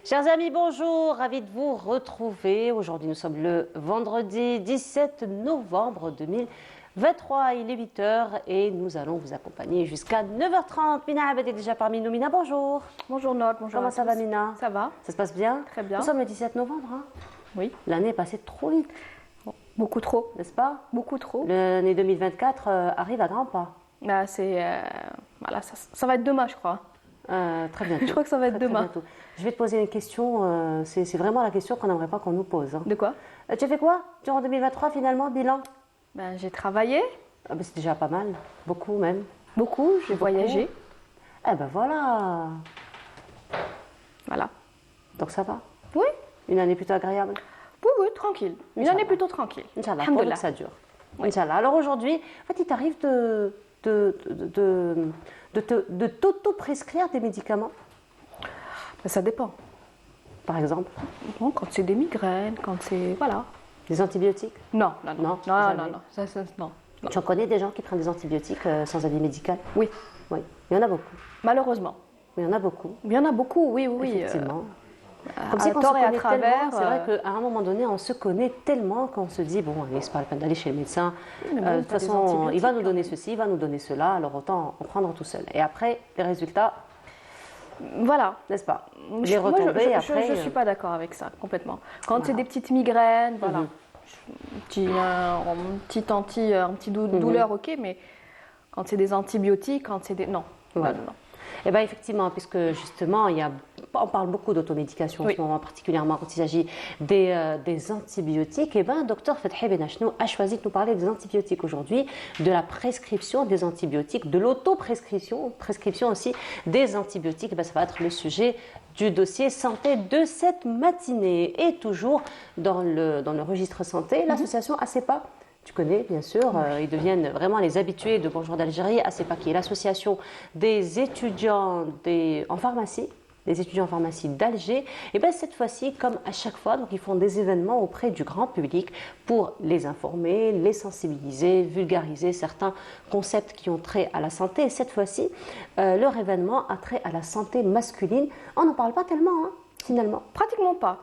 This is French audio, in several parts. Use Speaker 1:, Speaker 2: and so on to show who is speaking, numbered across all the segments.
Speaker 1: Chers amis, bonjour, ravi de vous retrouver. Aujourd'hui, nous sommes le vendredi 17 novembre 2023. Il est 8h et nous allons vous accompagner jusqu'à 9h30. Mina Abed est déjà parmi nous. Mina, bonjour.
Speaker 2: Bonjour Note, bonjour.
Speaker 1: Comment ça va, Mina?
Speaker 2: Ça va.
Speaker 1: Ça se passe bien?
Speaker 2: Très bien.
Speaker 1: Nous sommes le 17 novembre. Hein?
Speaker 2: Oui.
Speaker 1: L'année est passée trop vite.
Speaker 2: Beaucoup trop.
Speaker 1: N'est-ce pas?
Speaker 2: Beaucoup trop.
Speaker 1: L'année 2024 arrive à grands pas.
Speaker 2: Bah, voilà, ça va être demain, je crois.
Speaker 1: Très bientôt.
Speaker 2: Je crois que ça va être demain.
Speaker 1: Je vais te poser une question, c'est vraiment la question qu'on n'aimerait pas qu'on nous pose. Hein.
Speaker 2: De quoi?
Speaker 1: Tu as fait quoi durant 2023 finalement, bilan?
Speaker 2: Ben, j'ai travaillé.
Speaker 1: Ah ben, c'est déjà pas mal, beaucoup même.
Speaker 2: Beaucoup, j'ai voyagé.
Speaker 1: Eh ben voilà.
Speaker 2: Voilà.
Speaker 1: Donc ça va?
Speaker 2: Oui.
Speaker 1: Une année plutôt agréable?
Speaker 2: Oui, oui, tranquille. Une année plutôt tranquille.
Speaker 1: Inch'Allah, pour que ça dure. Oui. Inch'Allah. Alors aujourd'hui, en fait, il t'arrive de t'auto-prescrire des médicaments?
Speaker 2: Ben, ça dépend.
Speaker 1: Par exemple?
Speaker 2: Bon, quand c'est des migraines, quand c'est... Voilà.
Speaker 1: Des antibiotiques?
Speaker 2: Non.
Speaker 1: Non.
Speaker 2: Non.
Speaker 1: Tu en connais des gens qui prennent des antibiotiques sans avis médical?
Speaker 2: Oui.
Speaker 1: Oui. Il y en a beaucoup.
Speaker 2: Malheureusement.
Speaker 1: Il y en a beaucoup.
Speaker 2: Il y en a beaucoup, oui.
Speaker 1: Effectivement.
Speaker 2: Comme si à tort et à travers.
Speaker 1: C'est vrai qu'à un moment donné, on se connaît tellement qu'on se dit, bon, allez, c'est pas la peine d'aller chez le médecin. De toute façon, il va nous donner ceci, il va nous donner cela, alors autant en prendre tout seul. Et après, les résultats,
Speaker 2: voilà.
Speaker 1: N'est-ce pas?
Speaker 2: Je ne suis pas d'accord avec ça, complètement. Quand c'est des petites migraines, voilà. Un petit douleur, ok, mais quand c'est des antibiotiques, quand c'est des... Non.
Speaker 1: Voilà.
Speaker 2: Non.
Speaker 1: Eh bien, effectivement, puisque justement, on parle beaucoup d'automédication en ce moment, particulièrement quand il s'agit des antibiotiques. Eh bien, docteur Fethi Benachnou a choisi de nous parler des antibiotiques aujourd'hui, de la prescription des antibiotiques, de l'autoprescription, prescription aussi des antibiotiques. Eh bien, ça va être le sujet du dossier santé de cette matinée. Et toujours dans le registre santé, l'association ACEPA. Tu connais, bien sûr, ils deviennent vraiment les habitués de Bonjour d'Algérie. ACEPA, qui est l'association des étudiants en pharmacie, des étudiants en pharmacie d'Alger. Et bien cette fois-ci, comme à chaque fois, donc ils font des événements auprès du grand public pour les informer, les sensibiliser, vulgariser certains concepts qui ont trait à la santé. Et cette fois-ci, leur événement a trait à la santé masculine. On n'en parle pas tellement, hein. Finalement.
Speaker 2: Pratiquement pas.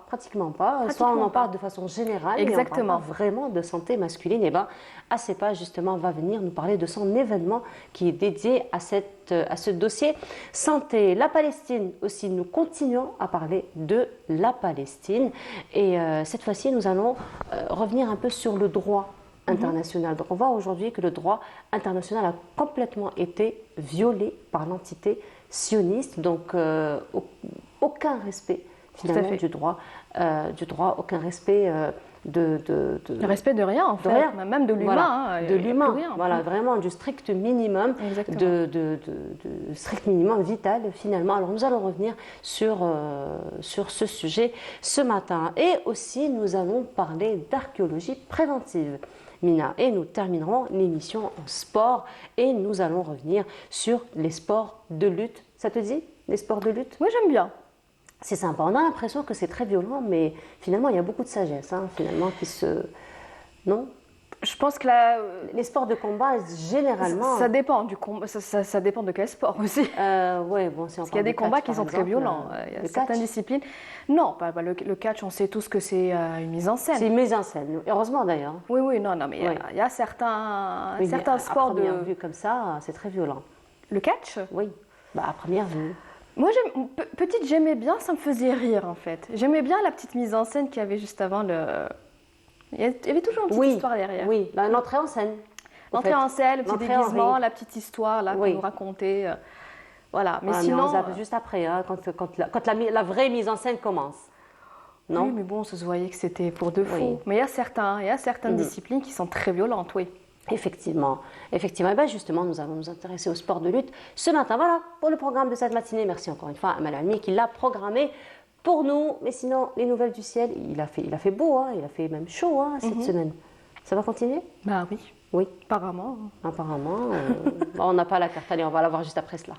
Speaker 1: Soit on en parle de façon générale,
Speaker 2: exactement.
Speaker 1: Mais on parle pas vraiment de santé masculine. Et bien, ACEPA, justement, va venir nous parler de son événement qui est dédié à ce dossier santé. La Palestine aussi, nous continuons à parler de la Palestine. Et cette fois-ci, nous allons revenir un peu sur le droit international. Donc on voit aujourd'hui que le droit international a complètement été violé par l'entité sioniste. Donc aucun respect finalement du droit, aucun respect
Speaker 2: le respect de rien en fait,
Speaker 1: rien.
Speaker 2: Même de l'humain.
Speaker 1: Voilà, de l'humain, voilà, vraiment du strict minimum, de strict minimum vital finalement. Alors nous allons revenir sur ce sujet ce matin. Et aussi nous allons parler d'archéologie préventive, Mina, et nous terminerons l'émission en sport et nous allons revenir sur les sports de lutte. Ça te dit, les sports de lutte?
Speaker 2: Oui, j'aime bien.
Speaker 1: C'est sympa. On a l'impression que c'est très violent, mais finalement, il y a beaucoup de sagesse, hein, finalement, qui se... Non?
Speaker 2: Je pense que
Speaker 1: les sports de combat, généralement...
Speaker 2: Ça dépend du combat, ça dépend de quel sport aussi.
Speaker 1: Ouais, bon, si on
Speaker 2: Parce qu'il y a des combats qui sont très violents. Il y a certaines disciplines... Non, le catch, on sait tous que c'est une mise en scène.
Speaker 1: C'est une mise en scène, heureusement d'ailleurs.
Speaker 2: Oui, non, mais il y a certains sports de...
Speaker 1: À première vue comme ça, c'est très violent.
Speaker 2: Le catch?
Speaker 1: Oui, à première vue.
Speaker 2: Moi, petite, j'aimais bien, ça me faisait rire en fait. J'aimais bien la petite mise en scène qu'il y avait juste avant le... Il y avait toujours une petite histoire derrière.
Speaker 1: Oui, l'entrée en scène.
Speaker 2: L'entrée en scène, le petit déguisement, la petite histoire là, qu'on nous racontait. Voilà, mais sinon...
Speaker 1: Mais on zappe juste après, hein, quand la vraie mise en scène commence. Non?
Speaker 2: Oui, mais bon, ça se voyait que c'était pour de faux. Mais il y a certaines disciplines qui sont très violentes, oui.
Speaker 1: Effectivement. Et bien justement, nous allons nous intéresser au sport de lutte ce matin. Voilà pour le programme de cette matinée. Merci encore une fois à Amal Almi qui l'a programmé pour nous. Mais sinon, les nouvelles du ciel, il a fait beau, hein, il a fait même chaud cette semaine. Ça va continuer?
Speaker 2: Bah oui.
Speaker 1: Oui.
Speaker 2: Apparemment.
Speaker 1: On n'a pas la carte. Allez, on va la voir juste après cela.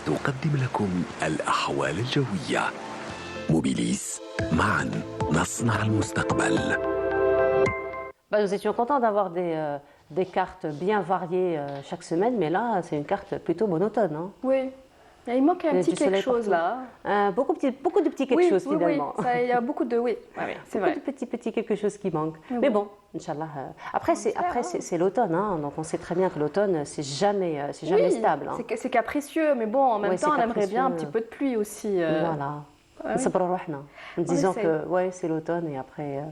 Speaker 3: تقدم لكم الأحوال الجوية. موبيليس، معا نصنع المستقبل.
Speaker 1: Nous étions contents d'avoir des cartes bien variées chaque semaine, mais là, c'est une carte plutôt monotone. Hein.
Speaker 2: Oui, il manque un petit quelque chose là.
Speaker 1: Beaucoup de petits quelque chose finalement.
Speaker 2: Oui, il y a beaucoup de c'est vrai.
Speaker 1: Beaucoup de petits quelque chose qui manque. Mais bon, Inch'Allah. Après, c'est l'automne, hein, donc on sait très bien que l'automne, c'est jamais stable. Hein.
Speaker 2: C'est capricieux, mais bon, en même temps, on aimerait bien un petit peu de pluie aussi.
Speaker 1: Voilà. En disant que c'est l'automne et après.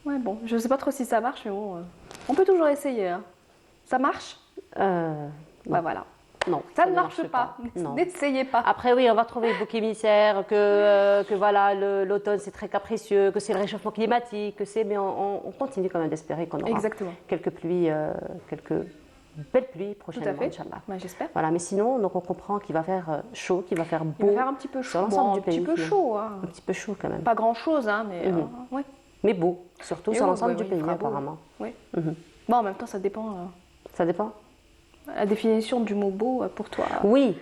Speaker 2: Ouais, bon, je ne sais pas trop si ça marche, mais bon, on peut toujours essayer. Hein. Ça marche voilà.
Speaker 1: Non,
Speaker 2: ça ne marche pas. N'essayez pas.
Speaker 1: Après, oui, on va trouver le bouc émissaire, que voilà, l'automne c'est très capricieux, que c'est le réchauffement climatique, mais on continue quand même d'espérer qu'on aura quelques pluies, quelques belles pluies prochainement, Inch'Allah.
Speaker 2: J'espère.
Speaker 1: Voilà, mais sinon, donc on comprend qu'il va faire chaud, qu'il va faire beau.
Speaker 2: Il va faire un petit peu chaud,
Speaker 1: sur l'ensemble du pays.
Speaker 2: Un petit peu chaud. Hein.
Speaker 1: Un petit peu chaud quand même.
Speaker 2: Pas grand-chose, hein, mais ouais.
Speaker 1: Mais beau, surtout sur l'ensemble du pays, apparemment.
Speaker 2: Oui. Bon, en même temps, ça dépend.
Speaker 1: Ça dépend.
Speaker 2: La définition du mot beau pour toi.
Speaker 1: Oui.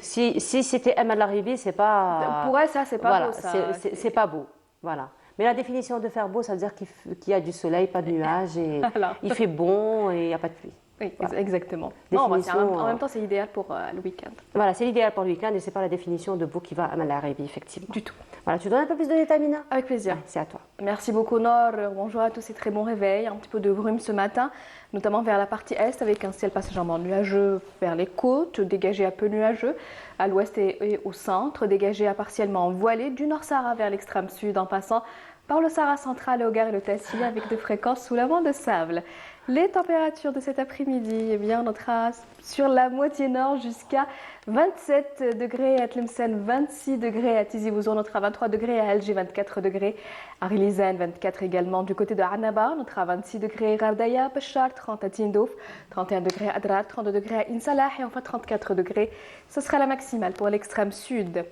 Speaker 1: Si c'était M à l'arrivée, c'est pas.
Speaker 2: Pour elle, ça, c'est pas beau. Ça.
Speaker 1: C'est pas beau. Voilà. Mais la définition de faire beau, ça veut dire qu'il y a du soleil, pas de nuages, et il fait bon et il n'y a pas de pluie.
Speaker 2: Oui, exactement. Non, en même temps, c'est idéal pour le week-end.
Speaker 1: Voilà, c'est l'idéal pour le week-end et c'est pas la définition de beau qui va à l'arrivée, effectivement.
Speaker 2: Du tout.
Speaker 1: Voilà, tu donnes un peu plus de détails, Mina?
Speaker 2: Avec plaisir.
Speaker 1: Ouais, c'est à toi.
Speaker 2: Merci beaucoup, Nor. Bonjour à tous et très bon réveil. Un petit peu de brume ce matin, notamment vers la partie est, avec un ciel passagèrement nuageux vers les côtes, dégagé à peu nuageux, à l'ouest et au centre, dégagé à partiellement voilé, du Nord-Sahara vers l'extrême sud, en passant par le Sahara central, le Hogar et le Tassili, avec de fréquences sous la vent de sable. Les températures de cet après-midi, on notera sur la moitié nord jusqu'à 27 degrés à Tlemcen, 26 degrés à Tizi Ouzou, on notera 23 degrés à Alger, 24 degrés à Rilizane, 24 également du côté de Annaba, on notera 26 degrés à Gardaya, Béchar, 30 à Tindouf, 31 degrés à Adrar, 32 degrés à Insalah et enfin 34 degrés. Ce sera la maximale pour l'extrême sud.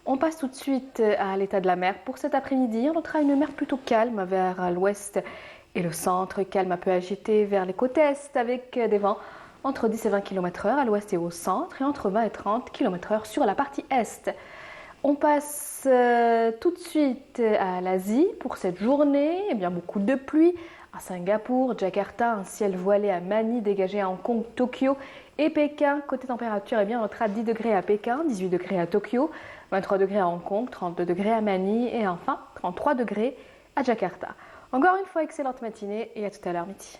Speaker 2: On passe tout de suite à l'état de la mer. Pour cet après-midi, on notera une mer plutôt calme vers l'ouest et le centre, calme un peu agité vers les côtes est avec des vents entre 10 et 20 km/h à l'ouest et au centre et entre 20 et 30 km/h sur la partie est. On passe tout de suite à l'Asie pour cette journée. Beaucoup de pluie à Singapour, Jakarta, un ciel voilé à Manille, dégagé à Hong Kong, Tokyo et Pékin. Côté température, on notera 10 degrés à Pékin, 18 degrés à Tokyo, 23 degrés à Hong Kong, 32 degrés à Manille et enfin 33 degrés à Jakarta. Encore une fois, excellente matinée et à tout à l'heure midi.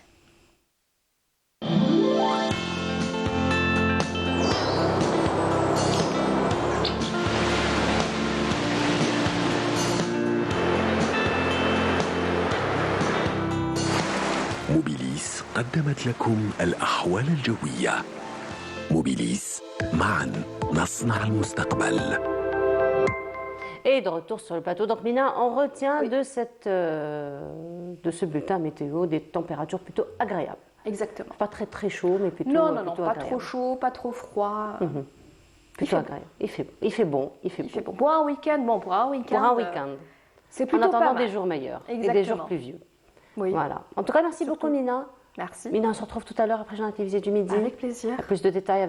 Speaker 3: موبيليس قدمت لكم الأحوال الجوية. موبيليس، معا نصنع المستقبل.
Speaker 1: Et de retour sur le plateau. Donc Mina, on retient de ce bulletin météo des températures plutôt agréables.
Speaker 2: Exactement.
Speaker 1: Pas très très chaud, mais plutôt
Speaker 2: Non,
Speaker 1: plutôt
Speaker 2: pas
Speaker 1: agréable.
Speaker 2: trop chaud, pas trop froid.
Speaker 1: Plutôt agréable. Il fait bon.
Speaker 2: Pour un week-end, pour un week-end. C'est plutôt
Speaker 1: en attendant
Speaker 2: pas mal.
Speaker 1: des jours meilleurs et des jours pluvieux.
Speaker 2: Oui.
Speaker 1: Voilà. En tout cas, merci beaucoup Mina.
Speaker 2: Merci.
Speaker 1: Mina, on se retrouve tout à l'heure après Journal télévisé du midi.
Speaker 2: Avec plaisir.
Speaker 1: Plus de détails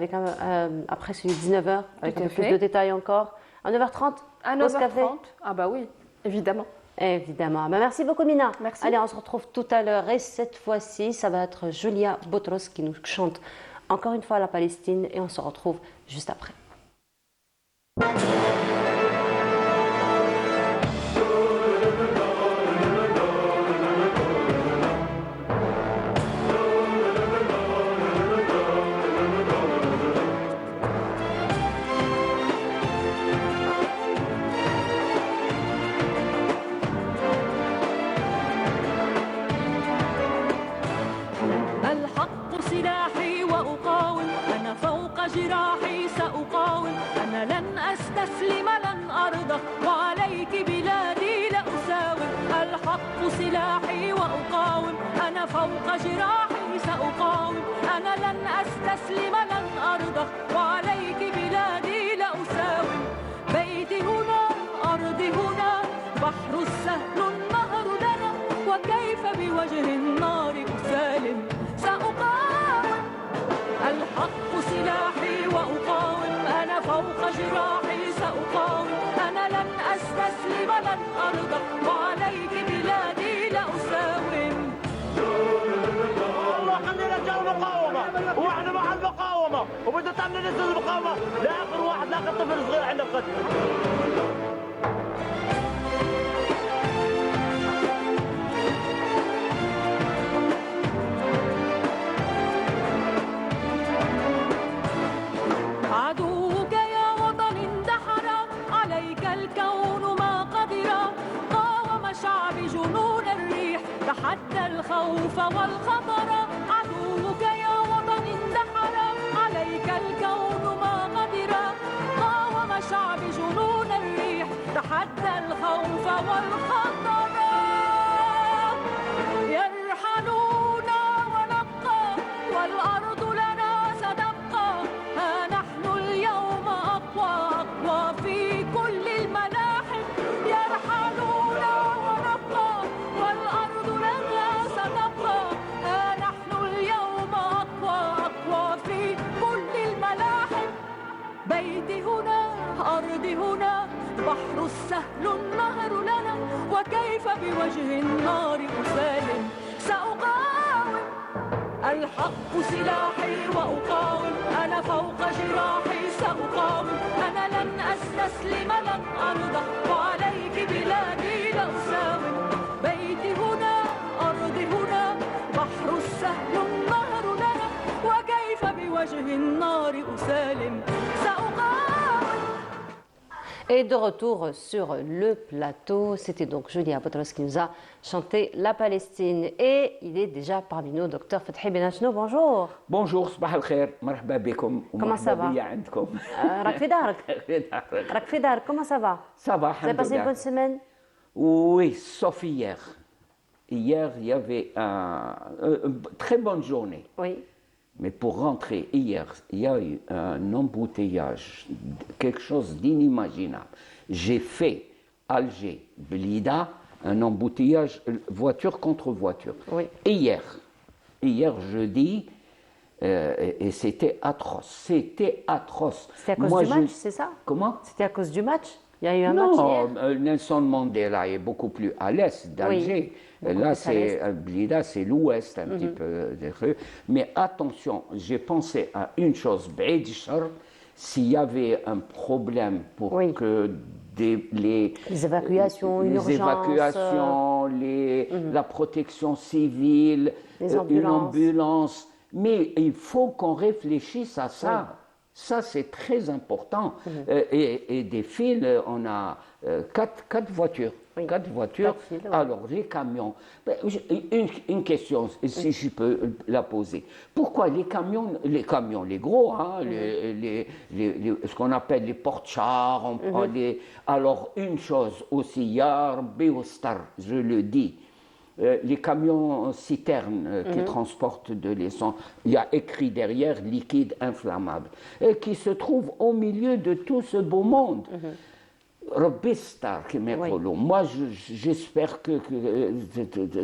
Speaker 1: après celui de 19h, avec un peu plus de détails encore. À 9h30,
Speaker 2: à 9h30.
Speaker 1: Café.
Speaker 2: Ah bah oui, évidemment.
Speaker 1: Évidemment. Merci beaucoup Mina.
Speaker 2: Merci.
Speaker 1: Allez, on se retrouve tout à l'heure et cette fois-ci, ça va être Julia Botros qui nous chante encore une fois la Palestine et on se retrouve juste après.
Speaker 4: جراحي سأقاوم أنا لن أستسلم لن أرضى وعليك بلادي لأساوم الحق سلاحي وأقاوم أنا فوق جراحي سأقاوم أنا لن أستسلم لن أرضى وعليك بلادي لأساوم بيتي هنا أرضي هنا بحر السهل النهر لنا وكيف بوجه النار أسالم سأقاوم الحق سلاحي وأقاوم أنا فوق جراحي سأقاوم أنا لن أستسلم لن أرضى وعليك بلادي لأساوم
Speaker 5: والله خلينا رجال المقاومة واحنا مع المقاومة وبدنا تعمل نسل المقاومة لآخر واحد لآخر طفل صغير عندنا قتل.
Speaker 4: عدوك يا وطن اندحر عليك الكون ما قدر قاوم شعبي جنون الريح تحدى الخوف والخطر عدوك يا وطن اندحر عليك الكون ما قدر قاوم شعبي جنون الريح تحدى الخوف والخطر يرحلون ونبقى والأرض لنا ستبقى ها نحن اليوم أقوى أقوى في كل الملاحم يرحلون ونبقى والأرض لنا ستبقى ها نحن اليوم أقوى أقوى في كل الملاحم بيتي هنا أرضي هنا بحر السهل النهر لنا وكيف بوجه النار أسالم سأقاوم الحق سلاحي وأقاوم أنا فوق جراحي سأقاوم أنا لن أستسلم لن أرضى وعليك بلادي لأساوم بيتي هنا أرضي هنا بحر السهل النهر لنا وكيف بوجه النار أسالم سأقاوم.
Speaker 1: Et de retour sur le plateau, c'était donc Julia Botros qui nous a chanté la Palestine. Et il est déjà parmi nous, docteur Fethi Benachno, bonjour.
Speaker 6: Bonjour, صباح الخير, مرحبا بكم
Speaker 1: Comment ça va?
Speaker 6: بيا عندكم.
Speaker 1: راك في دارك, comment ça va?
Speaker 6: Ça va,
Speaker 1: Vous avez passé une bonne semaine?
Speaker 6: Oui, sauf hier. Hier, il y avait une très bonne journée.
Speaker 1: Oui.
Speaker 6: Mais pour rentrer hier, il y a eu un embouteillage, quelque chose d'inimaginable. J'ai fait Alger-Blida, un embouteillage voiture contre voiture.
Speaker 1: Oui.
Speaker 6: Hier jeudi, et c'était atroce. C'était atroce.
Speaker 1: C'était à cause du match, c'est ça?
Speaker 6: Comment?
Speaker 1: C'était à cause du match? Il y a eu un match hier?
Speaker 6: Non, Nelson Mandela est beaucoup plus à l'est d'Alger.
Speaker 1: Oui,
Speaker 6: là, Blida, c'est l'ouest un petit peu. Mais attention, j'ai pensé à une chose, Baïd Char, s'il y avait un problème pour que les
Speaker 1: évacuations, une urgence,
Speaker 6: la protection civile, une ambulance. Mais il faut qu'on réfléchisse à ça. Oui. Ça, c'est très important. Et des fils, on a quatre voitures. Oui. 4 voitures. Fils, ouais. Alors, les camions. Une question, si je peux la poser. Pourquoi les camions, les gros, hein, ce qu'on appelle les porte-chars, alors, une chose aussi, Yar Beostar, je le dis. Les camions citernes qui transportent de l'essence, il y a écrit derrière liquide inflammable, et qui se trouve au milieu de tout ce beau monde. Moi, j'espère que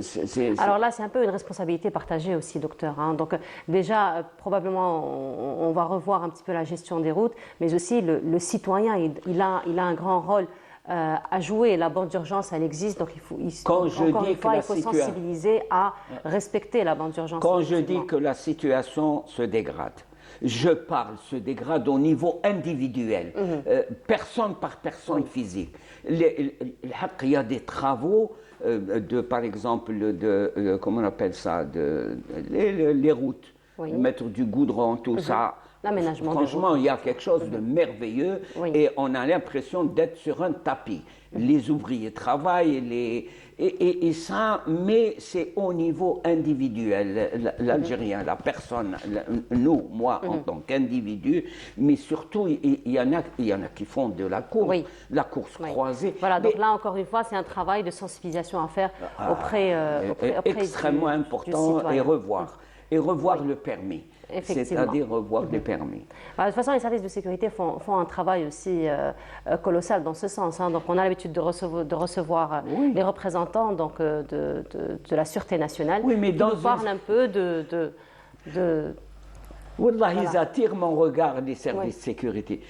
Speaker 6: c'est...
Speaker 1: Alors là, c'est un peu une responsabilité partagée aussi, docteur. Hein. Donc déjà, probablement, on va revoir un petit peu la gestion des routes, mais aussi le citoyen, il a un grand rôle à jouer. La bande d'urgence, elle existe, donc il faut sensibiliser à respecter la bande d'urgence.
Speaker 6: Quand je dis que la situation se dégrade, je parle, se dégrade au niveau individuel, personne par personne physique. Il y a des travaux, par exemple, comment on appelle ça, les routes, mettre du goudron, tout ça.
Speaker 1: L'aménagement.
Speaker 6: Franchement, il y a quelque chose de merveilleux et on a l'impression d'être sur un tapis. Les ouvriers travaillent, et ça, mais c'est au niveau individuel, l'Algérien, la personne, nous, moi en tant qu'individu, mais surtout il y en a qui font de la course, la course croisée.
Speaker 1: Voilà, donc là encore une fois, c'est un travail de sensibilisation à faire auprès
Speaker 6: extrêmement important, et revoir le permis. C'est-à-dire revoir les permis.
Speaker 1: De toute façon, les services de sécurité font un travail aussi colossal dans ce sens. Hein. Donc, on a l'habitude de recevoir les représentants de la Sûreté nationale qui nous parlent un peu de
Speaker 6: Wallah,
Speaker 1: Voilà.
Speaker 6: ils attirent mon regard, les services de sécurité.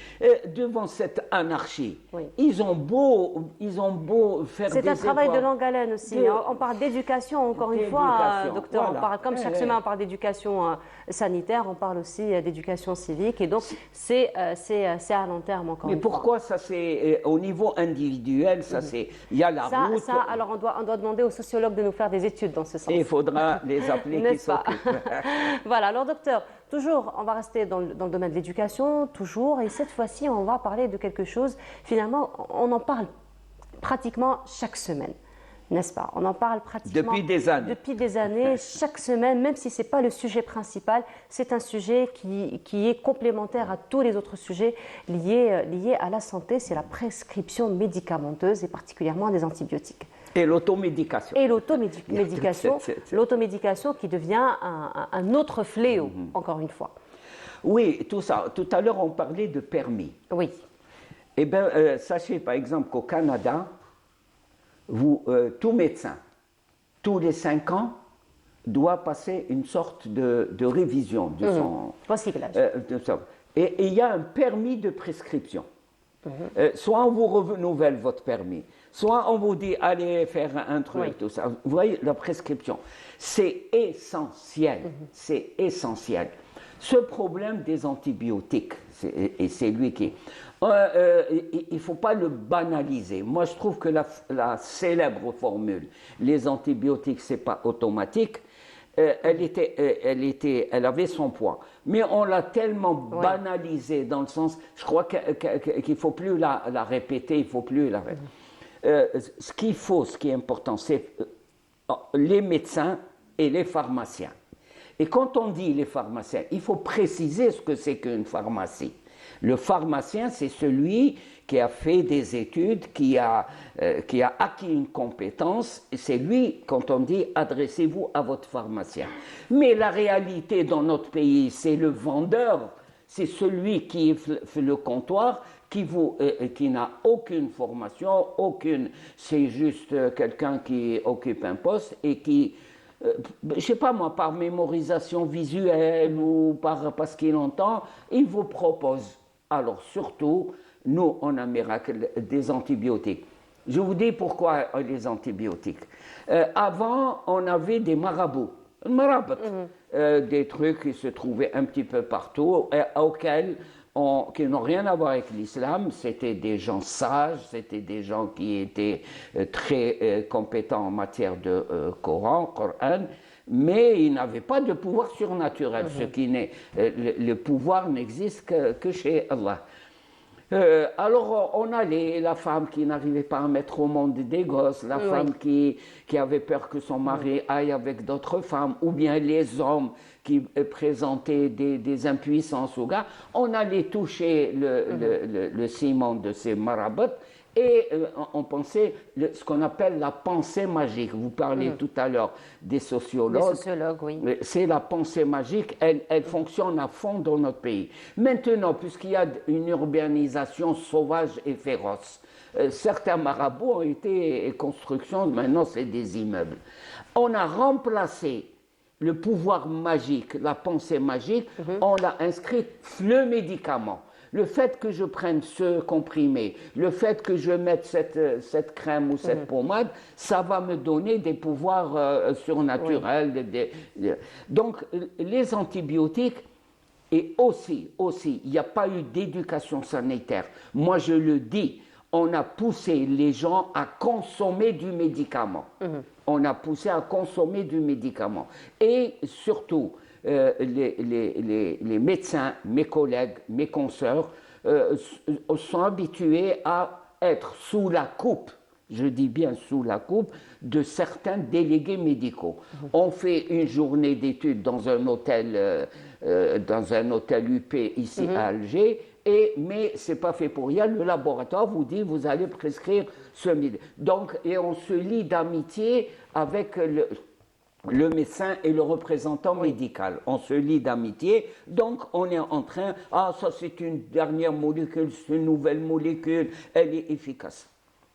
Speaker 6: Devant cette anarchie,
Speaker 1: Oui.
Speaker 6: ils ont beau faire des
Speaker 1: C'est un travail de
Speaker 6: efforts.
Speaker 1: longue haleine aussi.
Speaker 6: De-
Speaker 1: On parle d'éducation, encore une fois,
Speaker 6: D'éducation,
Speaker 1: docteur.
Speaker 6: voilà.
Speaker 1: On parle, comme chaque
Speaker 6: Eh,
Speaker 1: semaine, on parle d'éducation sanitaire, on parle aussi d'éducation civique. Et donc, c'est à long terme, encore
Speaker 6: Mais
Speaker 1: une fois.
Speaker 6: pourquoi ça c'est au niveau individuel, ça c'est il y a la route.
Speaker 1: Alors, on doit demander aux sociologues de nous faire des études dans ce sens.
Speaker 6: Et il faudra les appeler qui
Speaker 1: N'est-ce pas?
Speaker 6: s'occupent.
Speaker 1: Voilà, alors docteur, toujours, on va rester dans le domaine de l'éducation, toujours, et cette fois-ci, on va parler de quelque chose, finalement, on en parle pratiquement chaque semaine, n'est-ce pas? On en parle pratiquement
Speaker 6: Depuis des années.
Speaker 1: Depuis des années, chaque semaine, même si ce n'est pas le sujet principal, c'est un sujet qui est complémentaire à tous les autres sujets liés à la santé, c'est la prescription médicamenteuse et particulièrement des antibiotiques.
Speaker 6: Et l'automédication.
Speaker 1: Et l'automédication, l'automédication qui devient un autre fléau, encore une fois.
Speaker 6: Oui, tout ça. Tout à l'heure, on parlait de permis.
Speaker 1: Oui,
Speaker 6: Eh bien, sachez par exemple qu'au Canada, tout médecin, tous les 5 ans, doit passer une sorte de révision de son...
Speaker 1: recyclage.
Speaker 6: Et il y a un permis de prescription. Soit on vous renouvelle votre permis, soit on vous dit allez faire un truc,
Speaker 1: Oui.
Speaker 6: tout ça. Vous voyez, la prescription, c'est essentiel, c'est essentiel. Ce problème des antibiotiques, et c'est lui qui... il ne faut pas le banaliser. Moi, je trouve que la célèbre formule « les antibiotiques, ce n'est pas automatique », elle avait son poids. Mais on l'a tellement banalisée dans le sens, je crois qu'il ne faut plus la répéter, il ne faut plus la répéter. Ce qui est important, c'est les médecins et les pharmaciens. Et quand on dit les pharmaciens, il faut préciser ce que c'est qu'une pharmacie. Le pharmacien, c'est celui qui a fait des études, qui a acquis une compétence. C'est lui, quand on dit adressez-vous à votre pharmacien. Mais la réalité dans notre pays, c'est le vendeur, c'est celui qui fait le comptoir, qui n'a aucune formation, c'est juste quelqu'un qui occupe un poste et qui, je ne sais pas moi, par mémorisation visuelle ou parce qu'il entend, il vous propose. Alors surtout, nous, en Amérique, des antibiotiques. Je vous dis pourquoi les antibiotiques. Avant, on avait des marabouts, des trucs qui se trouvaient un petit peu partout, qui n'ont rien à voir avec l'islam. C'était des gens sages, c'était des gens qui étaient très compétents en matière de Coran, mais ils n'avaient pas de pouvoir surnaturel. Le pouvoir n'existe que chez Allah. Alors, on a la femme qui n'arrivait pas à mettre au monde des gosses, la femme qui avait peur que son mari aille avec d'autres femmes, ou bien les hommes qui présentaient des impuissances au gars. On allait toucher le ciment de ces marabouts et on pensait ce qu'on appelle la pensée magique. Vous parliez tout à l'heure des sociologues.
Speaker 1: Les sociologues, oui.
Speaker 6: C'est la pensée magique, elle fonctionne à fond dans notre pays. Maintenant, puisqu'il y a une urbanisation sauvage et féroce, certains marabouts ont été constructions, maintenant c'est des immeubles. On a remplacé le pouvoir magique, la pensée magique, on l'a inscrite le médicament. Le fait que je prenne ce comprimé, le fait que je mette cette crème ou cette pommade, ça va me donner des pouvoirs surnaturels. Donc, les antibiotiques, et aussi, il n'y a pas eu d'éducation sanitaire. Moi, je le dis, on a poussé les gens à consommer du médicament. On a poussé à consommer du médicament. Et surtout, les médecins, mes collègues, mes consoeurs, sont habitués à être sous la coupe, je dis bien sous la coupe, de certains délégués médicaux. On fait une journée d'études dans un hôtel UP ici à Alger, mais ce n'est pas fait pour rien. Le laboratoire vous dit vous allez prescrire ce médicament. Donc, et on se lie d'amitié avec le médecin et le représentant médical. On se lie d'amitié, donc on est en train, ça c'est une dernière molécule, c'est une nouvelle molécule, elle est efficace.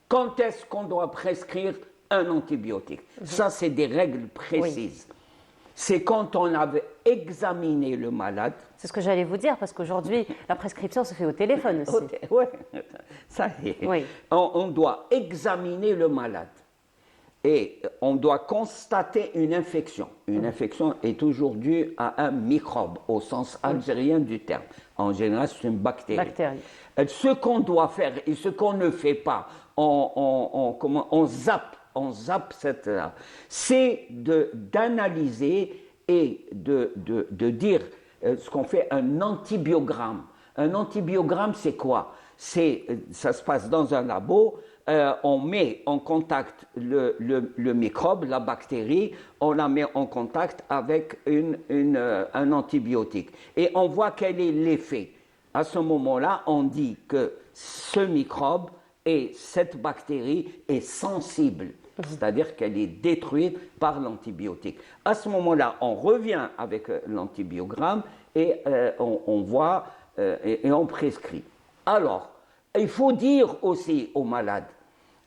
Speaker 6: Quand est-ce qu'on doit prescrire un antibiotique? Ça, c'est des règles précises. C'est quand on examiner le malade.
Speaker 1: C'est ce que j'allais vous dire, parce qu'aujourd'hui, la prescription se fait au téléphone aussi.
Speaker 6: Oui, ça y est.
Speaker 1: Oui.
Speaker 6: On doit examiner le malade. Et on doit constater une infection. Une infection est toujours due à un microbe, au sens algérien du terme. En général, c'est une bactérie. Ce qu'on doit faire et ce qu'on ne fait pas, on zappe cette là, c'est d'analyser et de dire ce qu'on fait un antibiogramme. Un antibiogramme, c'est quoi? Ça se passe dans un labo. On met en contact le microbe, la bactérie, on la met en contact avec un antibiotique. Et on voit quel est l'effet. À ce moment-là, on dit que ce microbe et cette bactérie est sensible, c'est-à-dire qu'elle est détruite par l'antibiotique. À ce moment-là, on revient avec l'antibiogramme et on voit et on prescrit. Alors, il faut dire aussi aux malades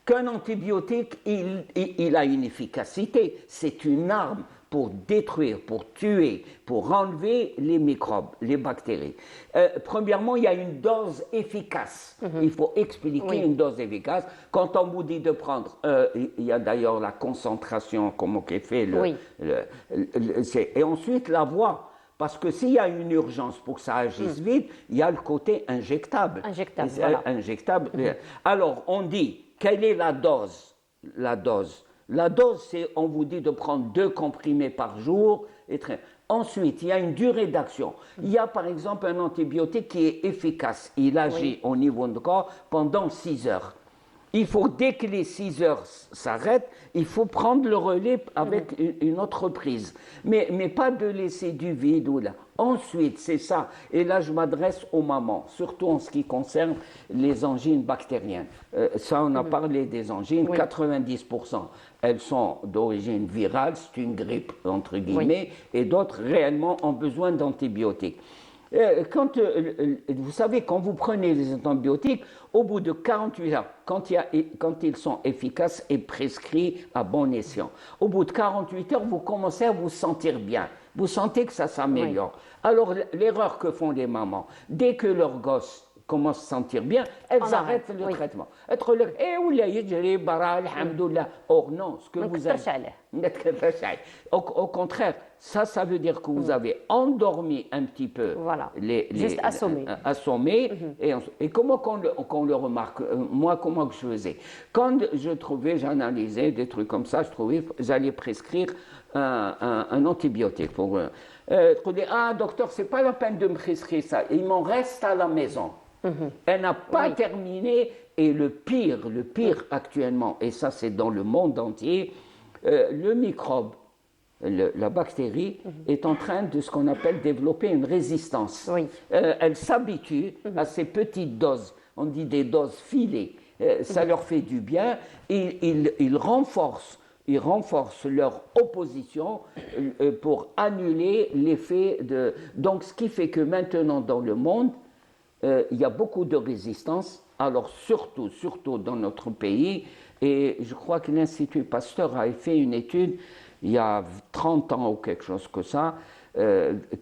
Speaker 6: qu'un antibiotique, il a une efficacité. C'est une arme pour détruire, pour tuer, pour enlever les microbes, les bactéries. Premièrement, il y a une dose efficace. Il faut expliquer une dose efficace. Quand on vous dit de prendre, il y a d'ailleurs la concentration, comment est fait, et ensuite la voie. Parce que s'il y a une urgence pour que ça agisse vite, il y a le côté injectable. Injectable. Alors, on dit, quelle est la dose? La dose, c'est, on vous dit de prendre 2 comprimés par jour. Ensuite, il y a une durée d'action. Il y a par exemple un antibiotique qui est efficace. Il agit au niveau du corps pendant 6 heures. Il faut, dès que les 6 heures s'arrêtent, il faut prendre le relais avec une autre prise. Mais pas de laisser du vide ou là. Ensuite, c'est ça. Et là, je m'adresse aux mamans, surtout en ce qui concerne les angines bactériennes. Ça, on a parlé des angines. 90%, elles sont d'origine virale, c'est une grippe, entre guillemets, et d'autres réellement ont besoin d'antibiotiques. Vous savez, quand vous prenez les antibiotiques, au bout de 48 heures, quand ils sont efficaces et prescrits à bon escient, au bout de 48 heures, vous commencez à vous sentir bien. Vous sentez que ça s'améliore. Alors, l'erreur que font les mamans, dès que leur gosse commence à se sentir bien, elles arrêtent le traitement. Or non, ce que vous avez... Au contraire, ça veut dire que vous avez endormi un petit peu
Speaker 1: juste
Speaker 6: assommé. Et comment qu'on le remarque? Moi, comment que je faisais? Quand j'analysais des trucs comme ça, j'allais prescrire un antibiotique. Docteur, c'est pas la peine de me prescrire ça. Il m'en reste à la maison. Elle n'a pas terminé. Et le pire actuellement, et ça c'est dans le monde entier, le microbe, la bactérie, est en train de ce qu'on appelle développer une résistance. Elle s'habitue à ces petites doses, on dit des doses filées. Ça leur fait du bien. Ils renforcent leur opposition pour annuler l'effet de... Donc ce qui fait que maintenant dans le monde, il y a beaucoup de résistance. Alors surtout dans notre pays, et je crois que l'Institut Pasteur a fait une étude il y a 30 ans ou quelque chose que ça,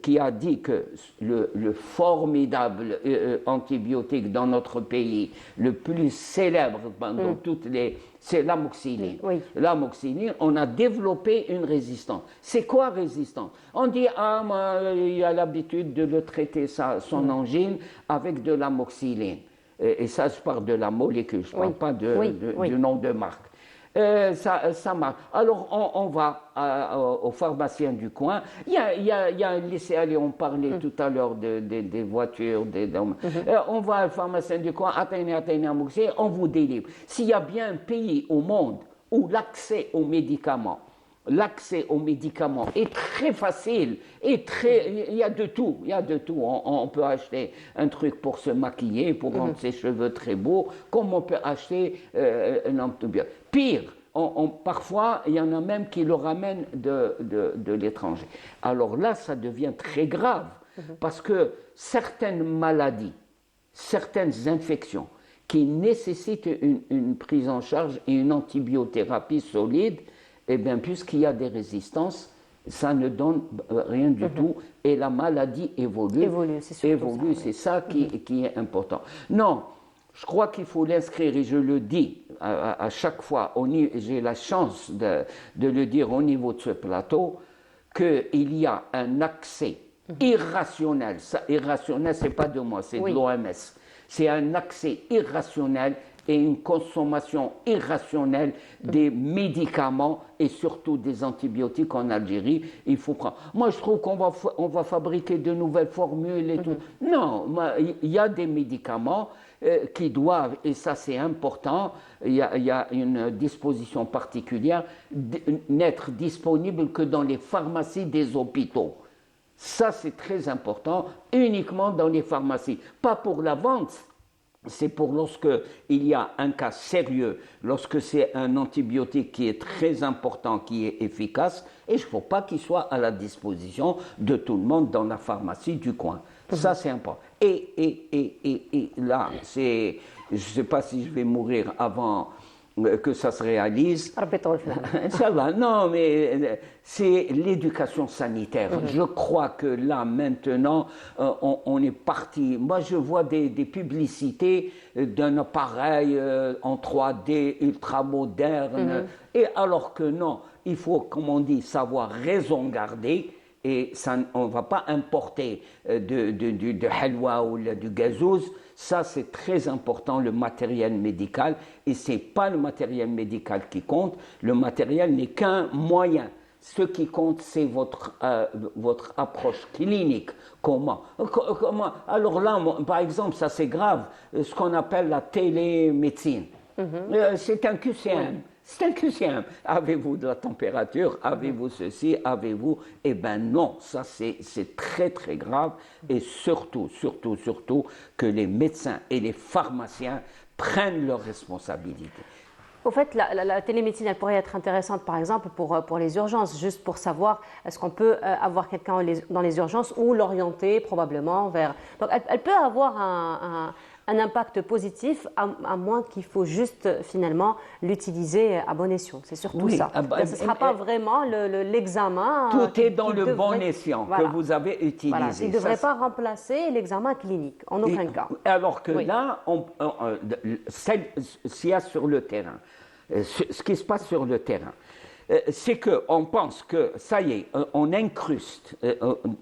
Speaker 6: qui a dit que le formidable antibiotique dans notre pays, le plus célèbre dans toutes les... c'est l'amoxicilline. L'amoxicilline, on a développé une résistance. C'est quoi résistance? On dit, il a l'habitude de le traiter son angine avec de l'amoxicilline. Et ça, je parle de la molécule, je ne parle pas du nom de marque. Ça marche. Alors, on va au pharmacien du coin. Il y a un laisser-aller, on parlait tout à l'heure des voitures. On va au pharmacien du coin, atteignez, on vous délivre. S'il y a bien un pays au monde où l'accès aux médicaments est très facile et il y a de tout. On peut acheter un truc pour se maquiller, pour rendre ses cheveux très beaux, comme on peut acheter un antibiotique. Pire, parfois, il y en a même qui le ramènent de l'étranger. Alors là, ça devient très grave, parce que certaines maladies, certaines infections qui nécessitent une prise en charge et une antibiothérapie solide, eh bien, puisqu'il y a des résistances, ça ne donne rien du tout et la maladie évolue. C'est ça qui est important. Non, je crois qu'il faut l'inscrire et je le dis à chaque fois, j'ai la chance de le dire au niveau de ce plateau, qu'il y a un accès irrationnel. Ça, irrationnel, ce n'est pas de moi, c'est de l'OMS. C'est un accès irrationnel et une consommation irrationnelle des médicaments et surtout des antibiotiques en Algérie. Il faut prendre. Moi, je trouve qu'on va fabriquer de nouvelles formules et tout. Non, il y a des médicaments qui doivent, et ça c'est important, il y a une disposition particulière, n'être disponible que dans les pharmacies des hôpitaux. Ça c'est très important, uniquement dans les pharmacies, pas pour la vente. C'est pour lorsque il y a un cas sérieux, lorsque c'est un antibiotique qui est très important, qui est efficace, et il ne faut pas qu'il soit à la disposition de tout le monde dans la pharmacie du coin. Ça, c'est important. Et là, je ne sais pas si je vais mourir avant que ça se réalise. Inch'Allah, non, mais c'est l'éducation sanitaire. Je crois que là, maintenant, on est parti. Moi, je vois des publicités d'un appareil en 3D ultra moderne. Et alors que non, il faut, comme on dit, savoir raison garder. Et ça, on ne va pas importer de halwa ou du gazouz. Ça, c'est très important, le matériel médical. Et ce n'est pas le matériel médical qui compte. Le matériel n'est qu'un moyen. Ce qui compte, c'est votre approche clinique. Comment? Alors là, par exemple, ça c'est grave, ce qu'on appelle la télémédecine. C'est un QCM. C'est un QCM. Avez-vous de la température? Avez-vous ceci? Avez-vous? Eh bien non, ça c'est très très grave. Et surtout que les médecins et les pharmaciens prennent leurs responsabilités.
Speaker 1: Au fait, la télémédecine, elle pourrait être intéressante, par exemple, pour les urgences, juste pour savoir est-ce qu'on peut avoir quelqu'un dans les urgences ou l'orienter probablement vers... Donc, elle peut avoir un impact positif, à moins qu'il faut juste, finalement, l'utiliser à bon escient. C'est surtout ça. Ce ne sera pas vraiment l'examen...
Speaker 6: Tout est dans le bon escient que vous avez utilisé.
Speaker 1: Voilà. Il ne devrait pas remplacer l'examen clinique, en aucun cas.
Speaker 6: Alors que là, s'il y a sur le terrain, ce qui se passe sur le terrain, c'est qu'on pense que, ça y est, on incruste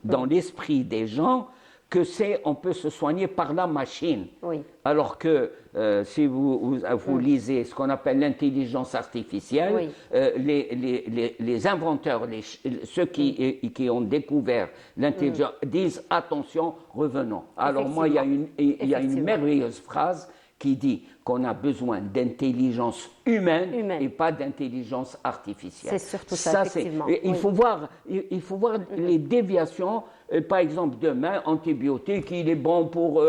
Speaker 6: dans l'esprit des gens que on peut se soigner par la machine. Alors que si vous lisez ce qu'on appelle l'intelligence artificielle, les inventeurs, ceux qui ont découvert l'intelligence, disent attention, revenons. Alors moi, il y a une merveilleuse phrase qui dit qu'on a besoin d'intelligence humaine et pas d'intelligence artificielle.
Speaker 1: C'est surtout ça, effectivement.
Speaker 6: Il faut voir les déviations. Par exemple, demain, antibiotique, il est bon pour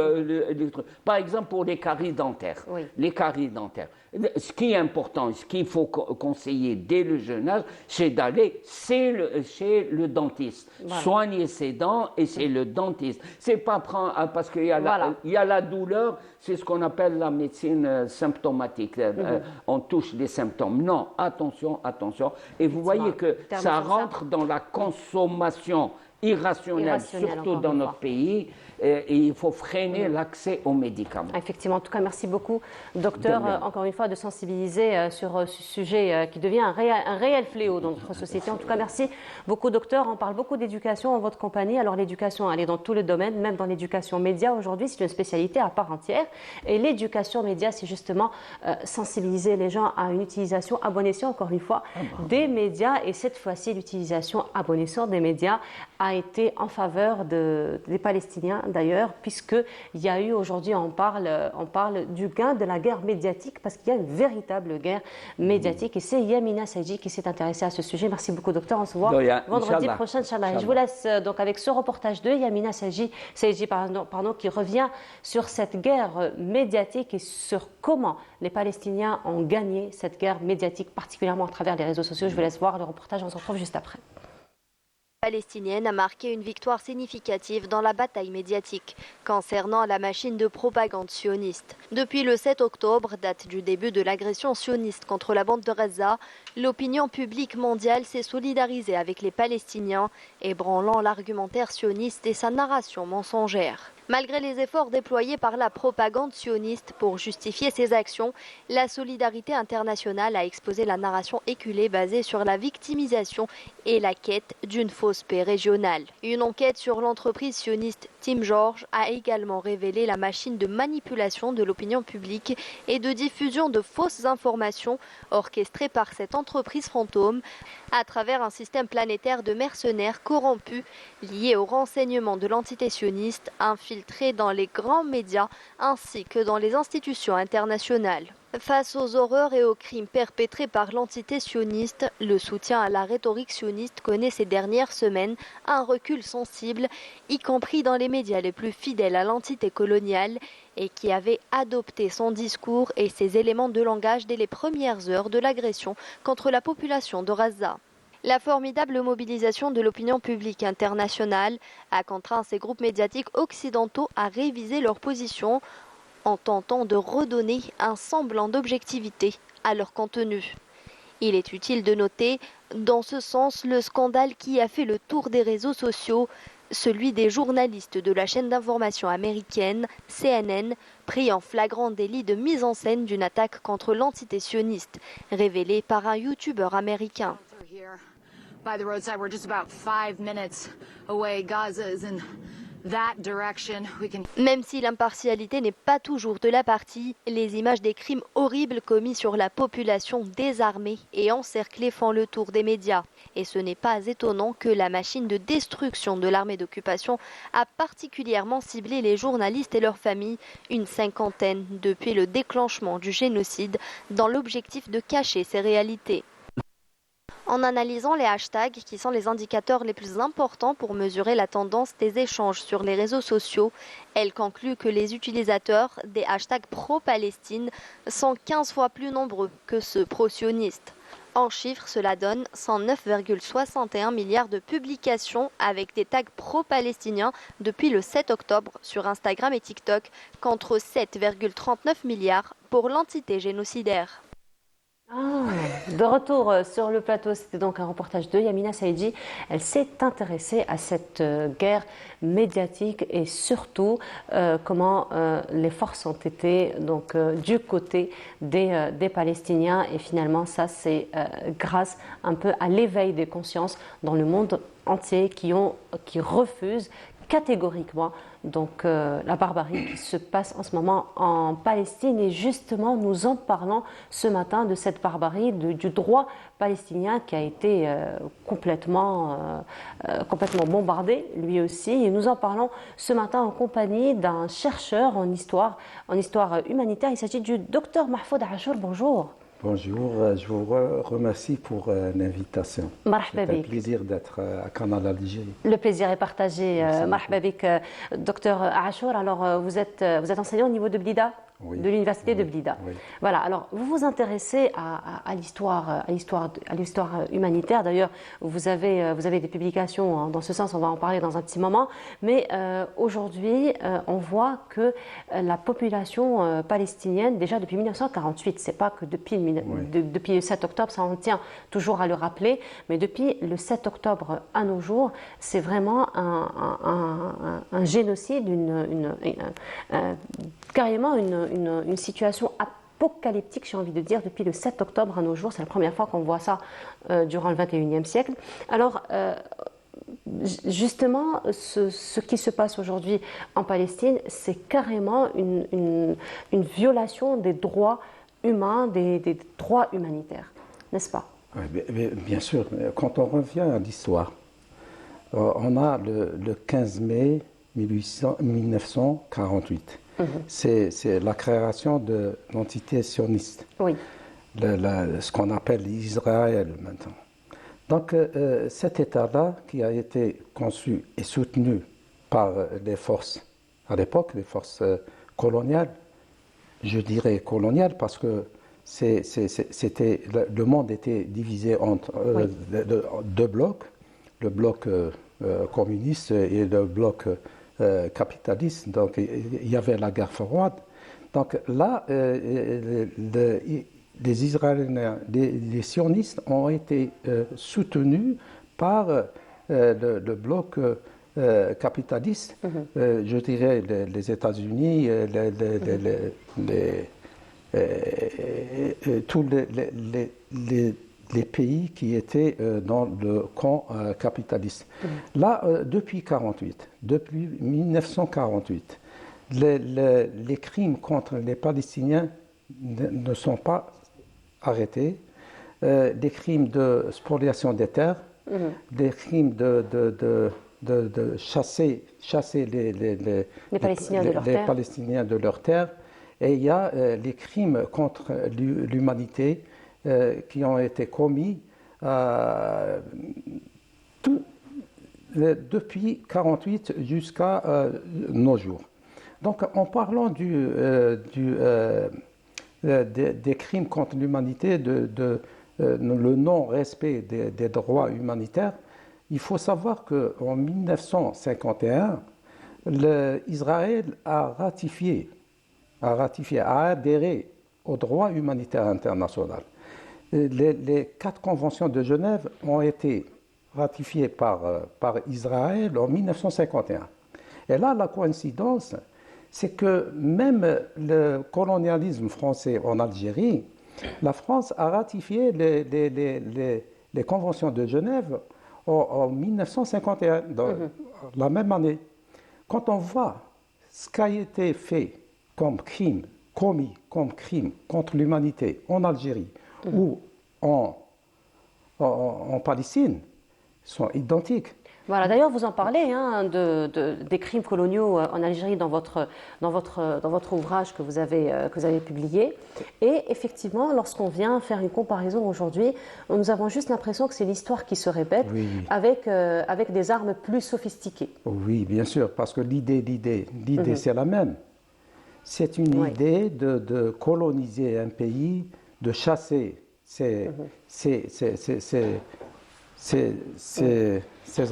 Speaker 6: par exemple pour les caries dentaires. Les caries dentaires. Ce qui est important, ce qu'il faut conseiller dès le jeune âge, c'est d'aller chez le dentiste. Soigner ses dents et c'est le dentiste. C'est pas prendre parce qu'il y a la douleur, c'est ce qu'on appelle la médecine symptomatique. On touche les symptômes. Non, attention. Et vous voyez que ça rentre dans la consommation irrationnelle, surtout dans notre pays, et il faut freiner l'accès aux médicaments.
Speaker 1: Effectivement, en tout cas, merci beaucoup, docteur, encore une fois, de sensibiliser sur ce sujet qui devient un réel fléau dans notre société. En tout cas, merci beaucoup, docteur. On parle beaucoup d'éducation en votre compagnie. Alors, l'éducation, elle est dans tous les domaines, même dans l'éducation média. Aujourd'hui, c'est une spécialité à part entière. Et l'éducation média, c'est justement sensibiliser les gens à une utilisation à bon escient, encore une fois, des médias. Et cette fois-ci, l'utilisation à bon escient des médias a été en faveur des Palestiniens d'ailleurs, puisqu'il y a eu aujourd'hui, on parle du gain de la guerre médiatique, parce qu'il y a une véritable guerre médiatique. Et c'est Yamina Saïdi qui s'est intéressée à ce sujet. Merci beaucoup, docteur. On se voit vendredi prochain, Inch'Allah. Je vous laisse donc avec ce reportage de Yamina Saïdi, qui revient sur cette guerre médiatique et sur comment les Palestiniens ont gagné cette guerre médiatique, particulièrement à travers les réseaux sociaux. Je vous laisse voir le reportage. On se retrouve juste après.
Speaker 7: palestinienne a marqué une victoire significative dans la bataille médiatique concernant la machine de propagande sioniste. Depuis le 7 octobre, date du début de l'agression sioniste contre la bande de Gaza, l'opinion publique mondiale s'est solidarisée avec les Palestiniens, ébranlant l'argumentaire sioniste et sa narration mensongère. Malgré les efforts déployés par la propagande sioniste pour justifier ses actions, la solidarité internationale a exposé la narration éculée basée sur la victimisation et la quête d'une fausse paix régionale. Une enquête sur l'entreprise sioniste Team George a également révélé la machine de manipulation de l'opinion publique et de diffusion de fausses informations orchestrée par cette entreprise fantôme à travers un système planétaire de mercenaires corrompus liés au renseignement de l'entité sioniste infiltrés dans les grands médias ainsi que dans les institutions internationales. Face aux horreurs et aux crimes perpétrés par l'entité sioniste, le soutien à la rhétorique sioniste connaît ces dernières semaines un recul sensible, y compris dans les médias les plus fidèles à l'entité coloniale et qui avaient adopté son discours et ses éléments de langage dès les premières heures de l'agression contre la population de Gaza. La formidable mobilisation de l'opinion publique internationale a contraint ces groupes médiatiques occidentaux à réviser leur position en tentant de redonner un semblant d'objectivité à leur contenu. Il est utile de noter, dans ce sens, le scandale qui a fait le tour des réseaux sociaux, celui des journalistes de la chaîne d'information américaine CNN, pris en flagrant délit de mise en scène d'une attaque contre l'entité sioniste, révélée par un youtubeur américain.
Speaker 8: By the roadside, we're just about 5 minutes away. Gaza is in that direction.
Speaker 7: Même si l'impartialité n'est pas toujours de la partie, les images des crimes horribles commis sur la population désarmée et encerclée font le tour des médias. Et ce n'est pas étonnant que la machine de destruction de l'armée d'occupation a particulièrement ciblé les journalistes et leurs familles, une cinquantaine depuis le déclenchement du génocide, dans l'objectif de cacher ces réalités. En analysant les hashtags, qui sont les indicateurs les plus importants pour mesurer la tendance des échanges sur les réseaux sociaux, elle conclut que les utilisateurs des hashtags pro-Palestine sont 15 fois plus nombreux que ceux pro-sionistes. En chiffres, cela donne 109,61 milliards de publications avec des tags pro-palestiniens depuis le 7 octobre sur Instagram et TikTok, contre 7,39 milliards pour l'entité génocidaire.
Speaker 1: De retour sur le plateau, c'était donc un reportage de Yamina Saïdji. Elle s'est intéressée à cette guerre médiatique et surtout comment les forces ont été donc, du côté des Palestiniens. Et finalement, ça c'est grâce un peu à l'éveil des consciences dans le monde entier qui refusent catégoriquement donc la barbarie qui se passe en ce moment en Palestine. Et justement, nous en parlons ce matin de cette barbarie, du droit palestinien qui a été complètement bombardé lui aussi. Et nous en parlons ce matin en compagnie d'un chercheur en histoire humanitaire. Il s'agit du docteur Mahfoud Achour. Bonjour.
Speaker 9: Bonjour, je vous remercie pour l'invitation. C'est un plaisir d'être à Canal Algérie.
Speaker 1: Le plaisir est partagé. Marhaba bik, docteur Achour. Alors, vous êtes enseignant au niveau de Blida,
Speaker 9: oui,
Speaker 1: de l'université
Speaker 9: oui,
Speaker 1: de Blida.
Speaker 9: Oui.
Speaker 1: Voilà. Alors, vous vous intéressez à l'histoire humanitaire. D'ailleurs, vous avez des publications dans ce sens. On va en parler dans un petit moment. Mais aujourd'hui, on voit que la population palestinienne, déjà depuis 1948, c'est pas que depuis le 7 octobre, ça on tient toujours à le rappeler, mais depuis le 7 octobre à nos jours, c'est vraiment un génocide, carrément une situation apocalyptique, j'ai envie de dire, depuis le 7 octobre à nos jours. C'est la première fois qu'on voit ça durant le 21e siècle. Alors, justement, ce qui se passe aujourd'hui en Palestine, c'est carrément une violation des droits humains, des droits humanitaires, n'est-ce pas?
Speaker 9: Oui, bien sûr. Quand on revient à l'histoire, on a le 15 mai 1948. C'est la création de l'entité sioniste,
Speaker 1: oui.
Speaker 9: Ce qu'on appelle Israël maintenant. Donc cet État-là, qui a été conçu et soutenu par les forces, à l'époque, les forces coloniales, je dirais coloniales parce que le monde était divisé entre deux blocs, le bloc communiste et le bloc capitaliste. Donc il y avait la guerre froide. Donc là, les Israéliens, les sionistes ont été soutenus par le bloc capitaliste, je dirais les États-Unis, tous les pays qui étaient dans le camp capitaliste. Là, depuis 1948, les crimes contre les Palestiniens ne sont pas arrêtés. Des crimes de spoliation des terres, des crimes de chasser les Palestiniens de leurs terres. Et il y a les crimes contre l'humanité qui ont été commis depuis 1948 jusqu'à nos jours. Donc en parlant des crimes contre l'humanité, le non-respect des droits humanitaires, il faut savoir qu'en 1951, Israël a adhéré au droit humanitaire international. Les 4 conventions de Genève ont été ratifiées par Israël en 1951. Et là, la coïncidence, c'est que même le colonialisme français en Algérie, la France a ratifié les conventions de Genève en 1951, dans la même année. Quand on voit ce qui a été fait comme crime, commis comme crime contre l'humanité en Algérie ou en Palestine, sont identiques.
Speaker 1: Voilà, d'ailleurs, vous en parlez des crimes coloniaux en Algérie dans votre ouvrage que vous avez publié. Et effectivement, lorsqu'on vient faire une comparaison aujourd'hui, nous avons juste l'impression que c'est l'histoire qui se répète avec des armes plus sophistiquées.
Speaker 9: Oui, bien sûr, parce que l'idée c'est la même. C'est une idée de coloniser un pays, de chasser ses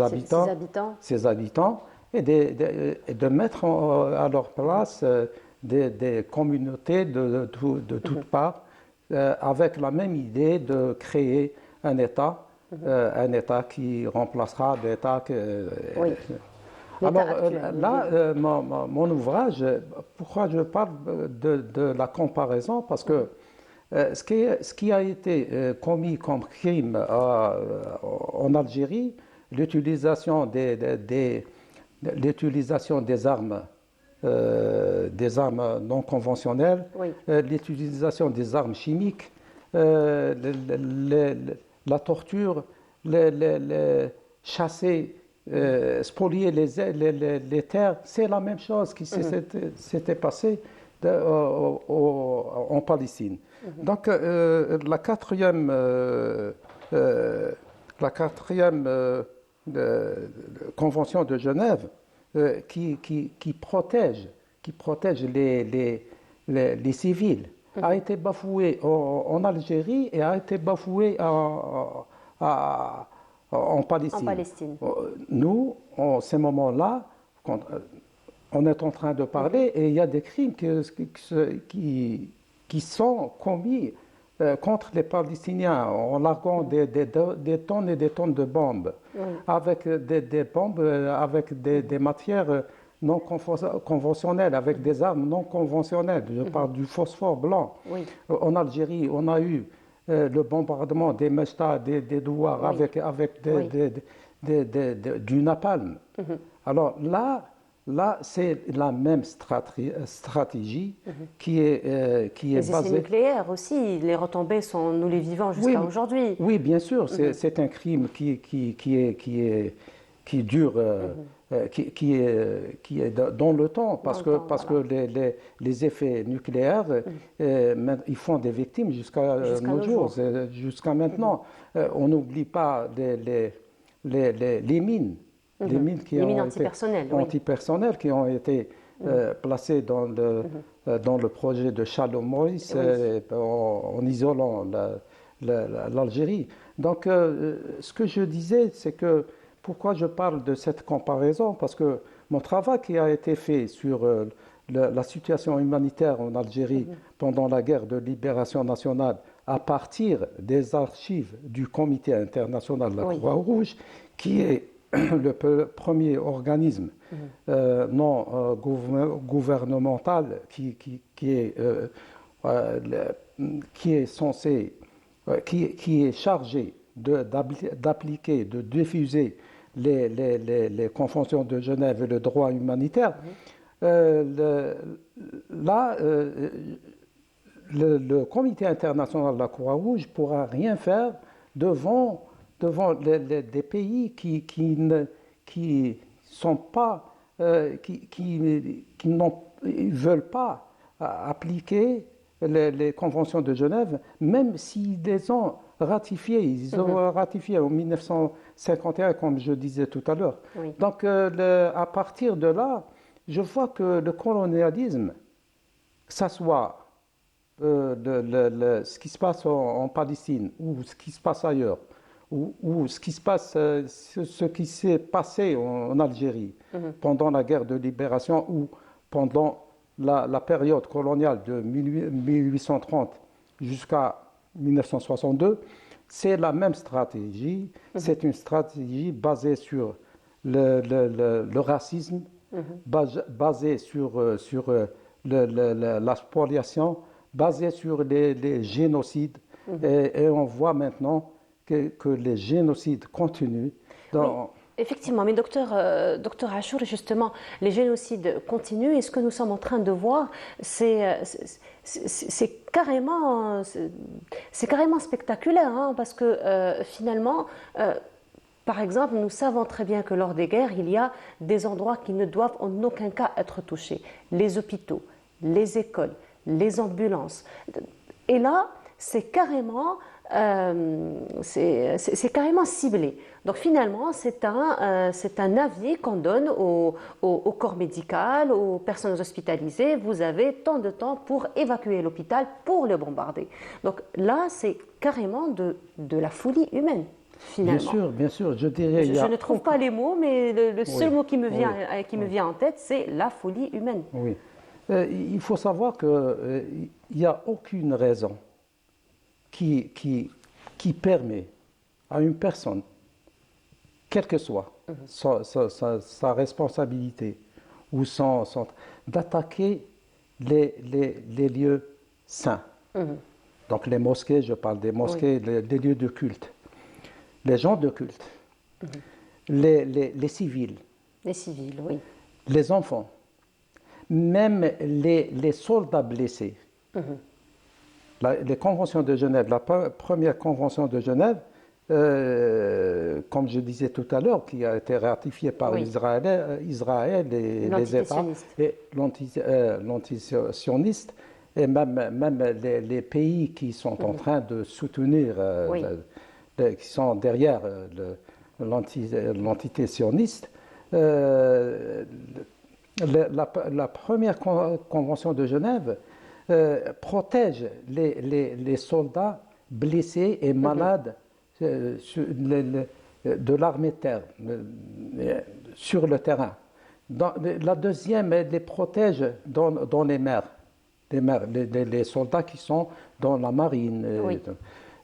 Speaker 9: habitants et de mettre à leur place des communautés de toutes parts avec la même idée de créer un État qui remplacera l'État. Alors là, mon ouvrage, pourquoi je parle de la comparaison? Parce que ce qui a été commis comme crime en Algérie, l'utilisation des armes non conventionnelles, l'utilisation des armes chimiques, la torture, chasser, spolier les terres, c'est la même chose qui s'était passé en Palestine. Donc la quatrième convention de Genève qui protège les civils a été bafouée en Algérie et a été bafouée en Palestine. Nous, en ces moments-là, on est en train de parler et il y a des crimes qui sont commis contre les Palestiniens en larguant des tonnes et des tonnes de bombes, avec des bombes, avec des matières non conventionnelles, avec des armes non conventionnelles. Je parle du phosphore blanc. En Algérie, on a eu le bombardement des Mechta, des douars, avec du napalm. Alors là, c'est la même stratégie qui est
Speaker 1: les
Speaker 9: basée...
Speaker 1: essais nucléaires aussi, les retombées nous les vivons jusqu'à aujourd'hui.
Speaker 9: Oui, bien sûr, c'est un crime qui dure, qui est dans le temps, parce que les effets nucléaires, ils font des victimes jusqu'à nos jours, jusqu'à maintenant. On n'oublie pas les mines. Les mines antipersonnelles qui ont été placées dans le projet de Shalom Maurice en isolant l'Algérie. Donc, ce que je disais, c'est que pourquoi je parle de cette comparaison? Parce que mon travail qui a été fait sur la situation humanitaire en Algérie pendant la guerre de libération nationale, à partir des archives du Comité international de la Croix-Rouge, qui est le premier organisme non gouvernemental qui est censé, qui est chargé d'appliquer, de diffuser les conventions de Genève et le droit humanitaire. Le Comité international de la Croix-Rouge ne pourra rien faire devant des pays qui ne veulent pas appliquer les conventions de Genève, même s'ils les ont ratifiées. Ils ont ratifié en 1951, comme je disais tout à l'heure. Oui. Donc, à partir de là, je vois que le colonialisme, que ce soit ce qui se passe en Palestine ou ce qui se passe ailleurs, ou ce qui s'est passé en Algérie pendant la guerre de libération ou pendant la période coloniale de 1830 jusqu'à 1962, c'est la même stratégie. C'est une stratégie basée sur le racisme, basée sur la spoliation, basée sur les génocides. Et on voit maintenant que les génocides continuent.
Speaker 1: Effectivement, mais docteur Achour, justement, les génocides continuent et ce que nous sommes en train de voir, c'est carrément spectaculaire, hein, parce que finalement, par exemple, nous savons très bien que lors des guerres, il y a des endroits qui ne doivent en aucun cas être touchés. Les hôpitaux, les écoles, les ambulances. Et là, c'est carrément ciblé. Donc finalement, c'est un avis qu'on donne au corps médical, aux personnes hospitalisées. Vous avez tant de temps pour évacuer l'hôpital, pour le bombarder. Donc là, c'est carrément de la folie humaine, finalement.
Speaker 9: Bien sûr, je dirais...
Speaker 1: Je ne trouve pas les mots, mais le seul mot qui me vient en tête, c'est la folie humaine.
Speaker 9: Oui. Il faut savoir qu'il n'y a aucune raison qui permet à une personne, quelle que soit sa responsabilité ou d'attaquer les lieux saints. Donc les mosquées, je parle des mosquées, les lieux de culte, les gens de culte, les civils.
Speaker 1: Les civils, oui.
Speaker 9: Les enfants, même les soldats blessés. Les conventions de Genève, la première convention de Genève, comme je disais tout à l'heure, qui a été ratifiée par Israël et les États, et l'antisioniste, et même les pays qui sont en train de soutenir, qui sont derrière l'entité sioniste. La première convention de Genève protège les soldats blessés et malades de l'armée de terre, sur le terrain. La deuxième, elle les protège dans les mers, les soldats qui sont dans la marine.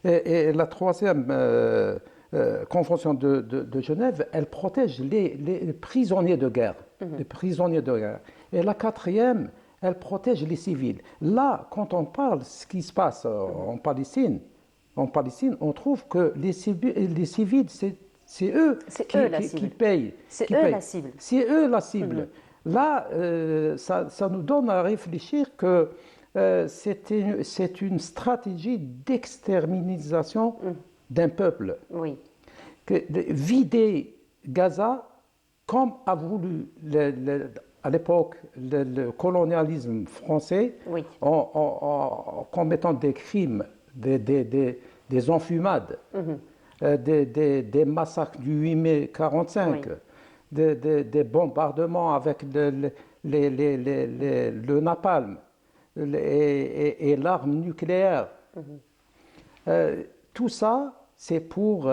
Speaker 9: Et la troisième convention de Genève, elle protège les prisonniers de guerre. Les prisonniers de guerre. Et la quatrième, elle protège les civils. Là, quand on parle de ce qui se passe en Palestine, on trouve que les civils, c'est eux qui payent.
Speaker 1: C'est eux la cible.
Speaker 9: C'est eux la cible. Là, ça nous donne à réfléchir que c'est une stratégie d'exterminisation d'un peuple.
Speaker 1: Oui.
Speaker 9: Vider Gaza, comme a voulu à l'époque le colonialisme français, en commettant des crimes, des enfumades, des massacres du 8 mai 1945, des bombardements avec le napalm et l'arme nucléaire. Tout ça, c'est pour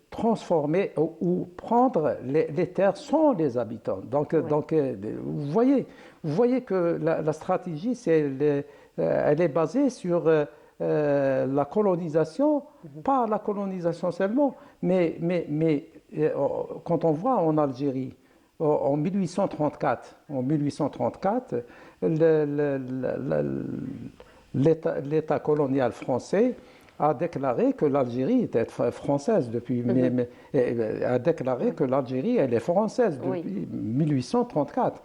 Speaker 9: transformer ou prendre les terres sans les habitants. Donc, vous voyez que la stratégie, elle est basée sur la colonisation, pas la colonisation seulement, mais quand on voit en Algérie, en 1834, l'État colonial français a déclaré que l'Algérie était française depuis, a déclaré que l'Algérie elle est française depuis 1834.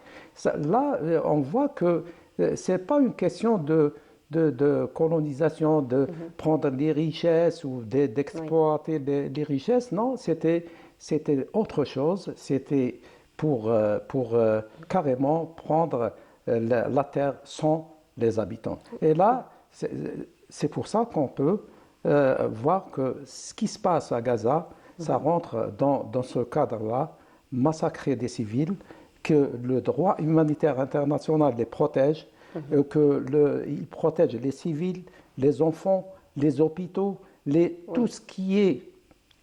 Speaker 9: Là, on voit que c'est pas une question de colonisation, de prendre les richesses ou d'exploiter les richesses. Non, c'était autre chose. C'était pour carrément prendre la terre sans les habitants. Et là, c'est pour ça qu'on peut voir que ce qui se passe à Gaza, ça rentre dans ce cadre-là, massacrer des civils, que le droit humanitaire international les protège, qu'il protège les civils, les enfants, les hôpitaux, tout ce qui est...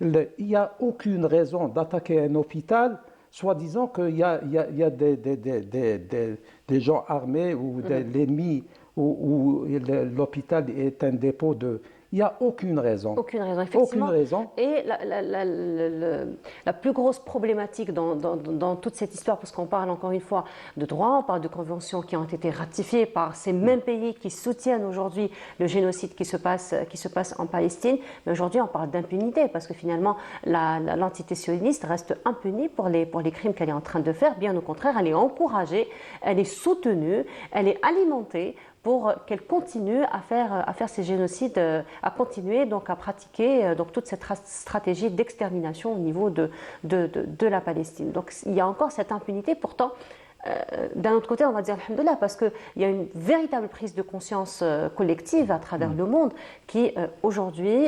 Speaker 9: Il n'y a aucune raison d'attaquer un hôpital, soi-disant qu'il y a des gens armés ou l'ennemi, ou l'hôpital est un dépôt de... Il n'y a aucune raison.
Speaker 1: Aucune raison, effectivement.
Speaker 9: Aucune raison.
Speaker 1: Et la plus grosse problématique dans toute cette histoire, parce qu'on parle encore une fois de droits, on parle de conventions qui ont été ratifiées par ces mêmes pays qui soutiennent aujourd'hui le génocide qui se passe en Palestine, mais aujourd'hui on parle d'impunité, parce que finalement l'entité sioniste reste impunie pour les crimes qu'elle est en train de faire. Bien au contraire, elle est encouragée, elle est soutenue, elle est alimentée pour qu'elle continue à faire ces génocides, à continuer donc à pratiquer donc toute cette stratégie d'extermination au niveau de la Palestine. Donc il y a encore cette impunité. Pourtant, d'un autre côté, on va dire alhamdoulilah, parce qu'il y a une véritable prise de conscience collective à travers le monde qui aujourd'hui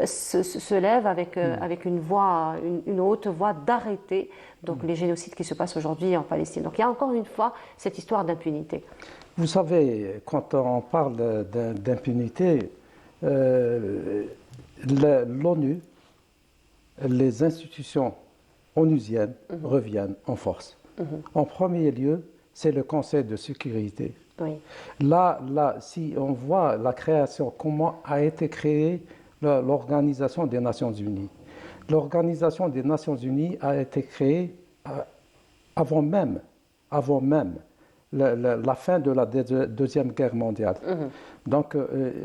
Speaker 1: se lève avec une voix, une haute voix d'arrêter donc les génocides qui se passent aujourd'hui en Palestine. Donc il y a encore une fois cette histoire d'impunité.
Speaker 9: Vous savez, quand on parle d'impunité, l'ONU, les institutions onusiennes reviennent en force. En premier lieu, c'est le Conseil de sécurité.
Speaker 1: Oui.
Speaker 9: Là, si on voit la création, comment a été créée l'Organisation des Nations Unies. L'Organisation des Nations Unies a été créée avant même la fin de la Deuxième Guerre mondiale. Donc,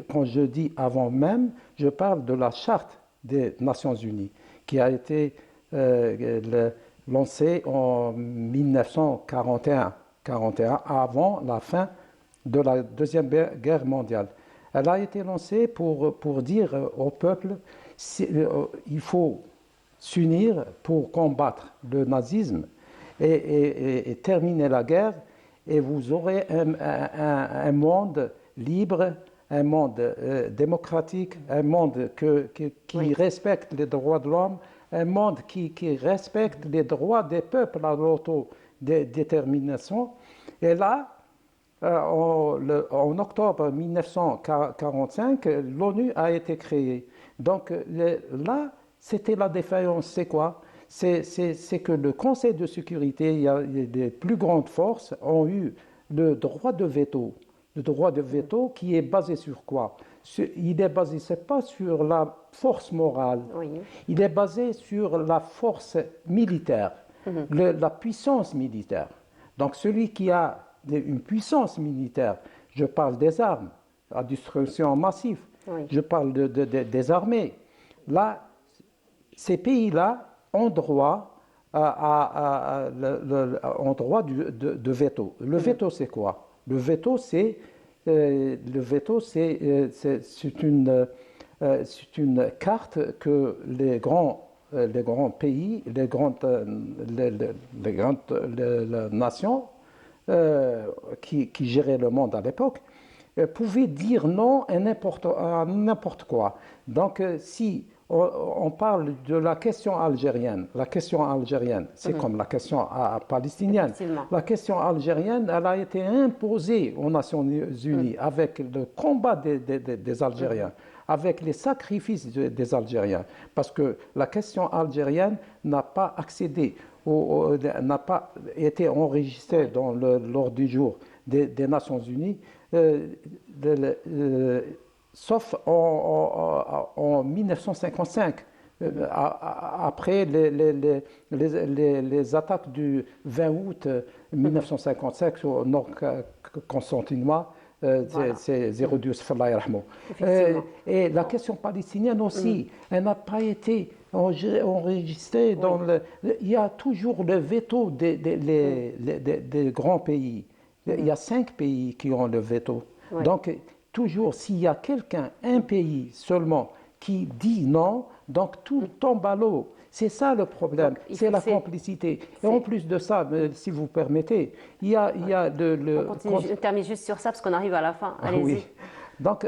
Speaker 9: quand je dis avant même, je parle de la Charte des Nations Unies, qui a été lancée en 1941, avant la fin de la Deuxième Guerre mondiale. Elle a été lancée pour dire au peuple il faut s'unir pour combattre le nazisme et terminer la guerre, et vous aurez un monde libre, un monde démocratique, un monde qui respecte les droits de l'homme, un monde qui respecte les droits des peuples à l'autodétermination. Et là, en octobre 1945, l'ONU a été créée. Donc là, c'était la défaillance. C'est quoi ? C'est que le Conseil de sécurité, il y a des plus grandes forces, ont eu le droit de veto. Le droit de veto qui est basé sur quoi ? Il est basé, c'est pas sur la force morale, il est basé sur la force militaire, la puissance militaire. Donc celui qui a une puissance militaire, je parle des armes, la destruction massive, je parle des armées. Là, ces pays-là ont droit de veto. Le veto, c'est quoi ? Le veto, c'est une carte que les grands pays, les grandes nations qui géraient le monde à l'époque pouvaient dire non à n'importe quoi. Donc, si on parle de la question algérienne. La question algérienne, c'est comme la question palestinienne. La question algérienne, elle a été imposée aux Nations Unies avec le combat des Algériens, avec les sacrifices des Algériens. Parce que la question algérienne n'a pas accédé, n'a pas été enregistrée dans l'ordre du jour des Nations Unies, sauf en 1955, après les attaques du 20 août 1955 au Nord-Constantinois, c'est Zérodus Fallah yarhamou. Et la question palestinienne aussi, elle n'a pas été enregistrée dans il y a toujours le veto des grands pays. Il y a 5 pays qui ont le veto. Donc, toujours, s'il y a quelqu'un, un pays seulement, qui dit non, donc tout tombe à l'eau. C'est ça le problème, c'est la complicité. Et en plus de ça, si vous permettez, il y a
Speaker 1: On continue, je termine juste sur ça parce qu'on arrive à la fin. Allez-y.
Speaker 9: Oui. Donc,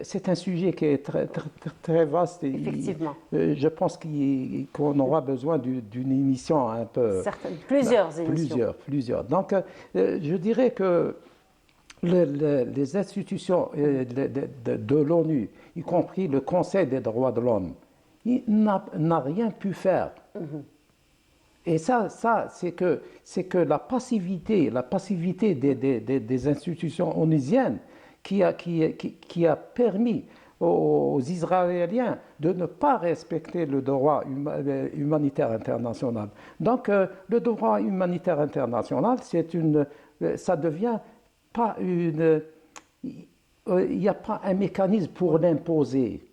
Speaker 9: c'est un sujet qui est très, très, très vaste.
Speaker 1: Effectivement.
Speaker 9: Je pense qu'on aura besoin d'une émission un peu...
Speaker 1: Plusieurs émissions.
Speaker 9: Plusieurs. Donc, je dirais que les institutions de l'ONU, y compris le Conseil des droits de l'homme, n'a rien pu faire. Et ça c'est que la passivité des institutions onusiennes qui a permis aux Israéliens de ne pas respecter le droit humanitaire international. Donc, le droit humanitaire international, ça devient pas il n'y a pas un mécanisme pour l'imposer.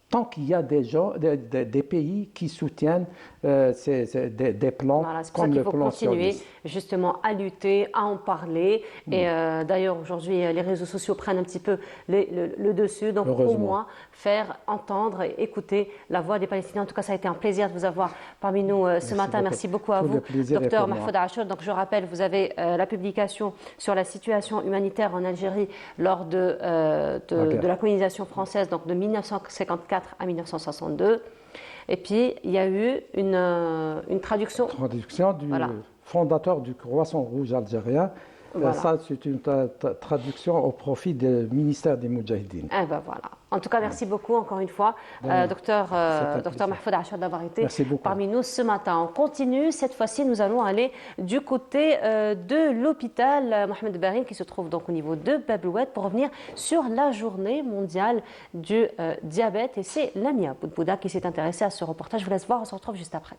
Speaker 9: Tant qu'il y a des pays qui soutiennent des plans comme le plan sioniste.
Speaker 1: Il faut continuer justement à lutter, à en parler. Et d'ailleurs, aujourd'hui, les réseaux sociaux prennent un petit peu le dessus. Donc, au moins, faire entendre et écouter la voix des Palestiniens. En tout cas, ça a été un plaisir de vous avoir parmi nous ce matin. Merci beaucoup à vous, Dr Mahfoud Achour. Donc, je rappelle, vous avez la publication sur la situation humanitaire en Algérie lors de la colonisation française, donc de 1954 à 1962. Et puis, il y a eu une traduction.
Speaker 9: Traduction du fondateur du Croissant Rouge algérien. Ça, c'est une traduction au profit du ministère des Moudjahidines.
Speaker 1: Eh ben voilà. En tout cas, merci beaucoup encore une fois, docteur Mahfoud Achour, d'avoir été parmi nous ce matin. On continue. Cette fois-ci, nous allons aller du côté de l'hôpital Mohamed Barin, qui se trouve donc au niveau de Bab el-Oued, pour revenir sur la journée mondiale du diabète. Et c'est Lamia Boudbouda qui s'est intéressée à ce reportage. Je vous laisse voir. On se retrouve juste après.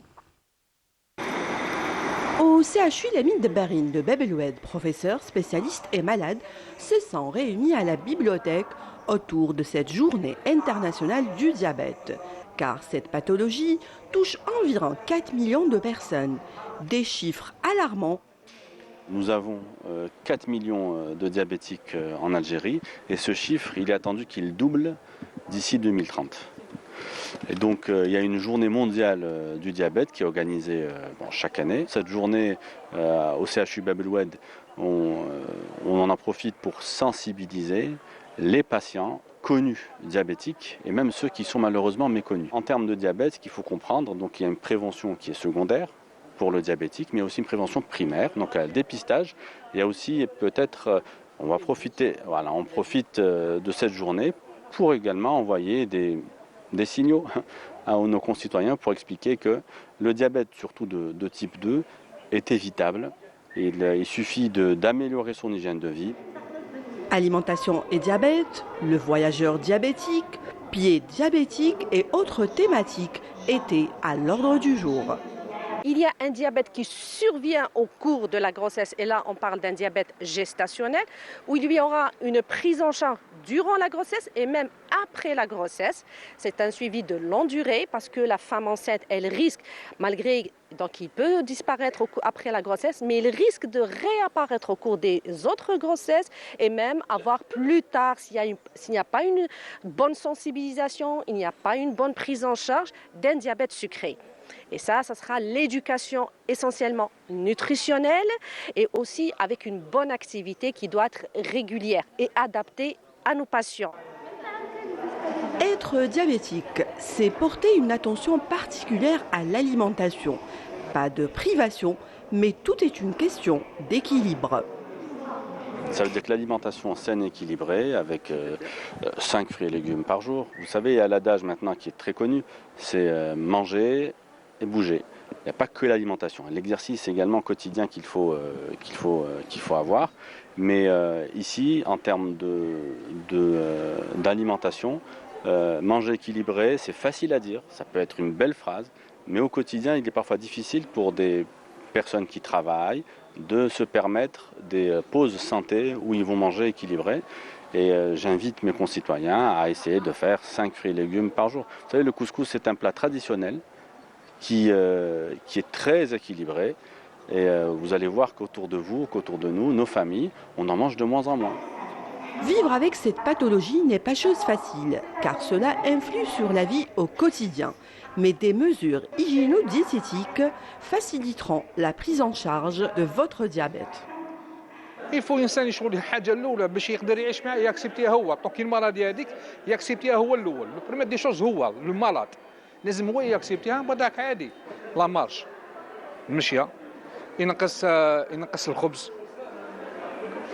Speaker 10: Au CHU Lamine de Barin de Bab el-Oued, professeurs, spécialistes et malades se sont réunis à la bibliothèque autour de cette journée internationale du diabète. Car cette pathologie touche environ 4 millions de personnes. Des chiffres alarmants.
Speaker 11: Nous avons 4 millions de diabétiques en Algérie et ce chiffre, il est attendu qu'il double d'ici 2030. Et donc il y a une journée mondiale du diabète qui est organisée chaque année. Cette journée au CHU Bab el-Oued, on en profite pour sensibiliser les patients connus diabétiques et même ceux qui sont malheureusement méconnus. En termes de diabète, ce qu'il faut comprendre, donc il y a une prévention qui est secondaire pour le diabétique, mais aussi une prévention primaire, donc le dépistage. Il y a aussi peut-être, on profite de cette journée pour également envoyer des signaux à nos concitoyens pour expliquer que le diabète, surtout de type 2, est évitable. Il suffit d'améliorer son hygiène de vie.
Speaker 10: Alimentation et diabète, le voyageur diabétique, pied diabétique et autres thématiques étaient à l'ordre du jour.
Speaker 12: Il y a un diabète qui survient au cours de la grossesse, et là on parle d'un diabète gestationnel, où il y aura une prise en charge durant la grossesse et même après la grossesse. C'est un suivi de longue durée parce que la femme enceinte, elle risque, donc il peut disparaître après la grossesse, mais il risque de réapparaître au cours des autres grossesses et même avoir plus tard, s'il n'y a pas une bonne sensibilisation, il n'y a pas une bonne prise en charge d'un diabète sucré. Et ça sera l'éducation essentiellement nutritionnelle et aussi avec une bonne activité qui doit être régulière et adaptée à nos patients.
Speaker 10: Être diabétique, c'est porter une attention particulière à l'alimentation. Pas de privation, mais tout est une question d'équilibre.
Speaker 11: Ça veut dire que l'alimentation saine et équilibrée, avec 5 fruits et légumes par jour. Vous savez, il y a l'adage maintenant qui est très connu, c'est manger et bouger. Il n'y a pas que l'alimentation. L'exercice également quotidien qu'il faut avoir. Mais ici, en termes d'alimentation, manger équilibré, c'est facile à dire, ça peut être une belle phrase, mais au quotidien, il est parfois difficile pour des personnes qui travaillent de se permettre des pauses santé où ils vont manger équilibré. Et j'invite mes concitoyens à essayer de faire 5 fruits et légumes par jour. Vous savez, le couscous, c'est un plat traditionnel qui est très équilibré. Et vous allez voir qu'autour de vous, qu'autour de nous, nos familles, on en mange de moins en moins.
Speaker 10: Vivre avec cette pathologie n'est pas chose facile, car cela influe sur la vie au quotidien. Mais des mesures hygiéno-diététiques faciliteront la prise en charge de votre diabète.
Speaker 13: Il faut الانسان يشغل الحاجه الاولى باش يقدر يعيش معاه ياكسبتيها هو طوك المرض هذيك ياكسبتيها هو الاول لو بريمير دي شوز هو المرض لازم هو ياكسبتيها بعدك عادي لا مارش المشيه ينقص الخبز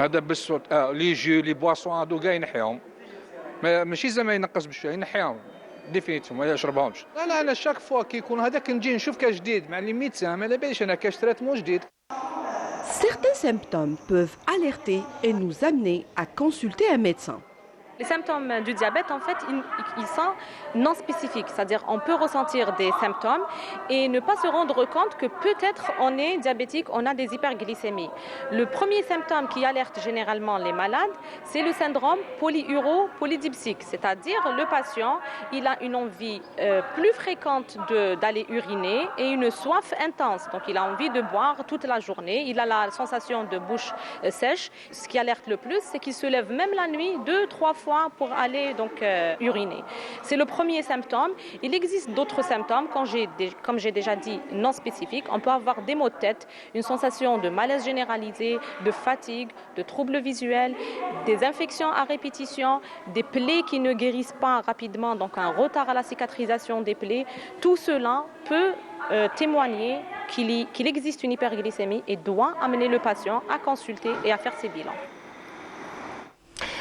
Speaker 13: هذا بالصوت لي جو لي بواسون هادو كاع ينحيهم ماشي زعما ينقص بشويه ينحيهم ديفينيتهم ما يشربهمش لا انا شاك فوا كيكون هذاك نجي نشوف كاش جديد مع لي ميدسان ما على باليش انا كاش تريتمون جديد.
Speaker 10: Certains symptômes peuvent alerter et nous amener à consulter un médecin.
Speaker 14: Les symptômes du diabète, en fait, ils sont non spécifiques. C'est-à-dire on peut ressentir des symptômes et ne pas se rendre compte que peut-être on est diabétique, on a des hyperglycémies. Le premier symptôme qui alerte généralement les malades, c'est le syndrome polyuropolydipsique. C'est-à-dire le patient, il a une envie plus fréquente d'aller uriner et une soif intense. Donc il a envie de boire toute la journée. Il a la sensation de bouche sèche. Ce qui alerte le plus, c'est qu'il se lève même la nuit 2-3 fois pour aller donc uriner. C'est le premier symptôme. Il existe d'autres symptômes, comme j'ai déjà dit, non spécifiques. On peut avoir des maux de tête, une sensation de malaise généralisé, de fatigue, de troubles visuels, des infections à répétition, des plaies qui ne guérissent pas rapidement, donc un retard à la cicatrisation des plaies. Tout cela peut témoigner qu'il existe une hyperglycémie et doit amener le patient à consulter et à faire ses bilans.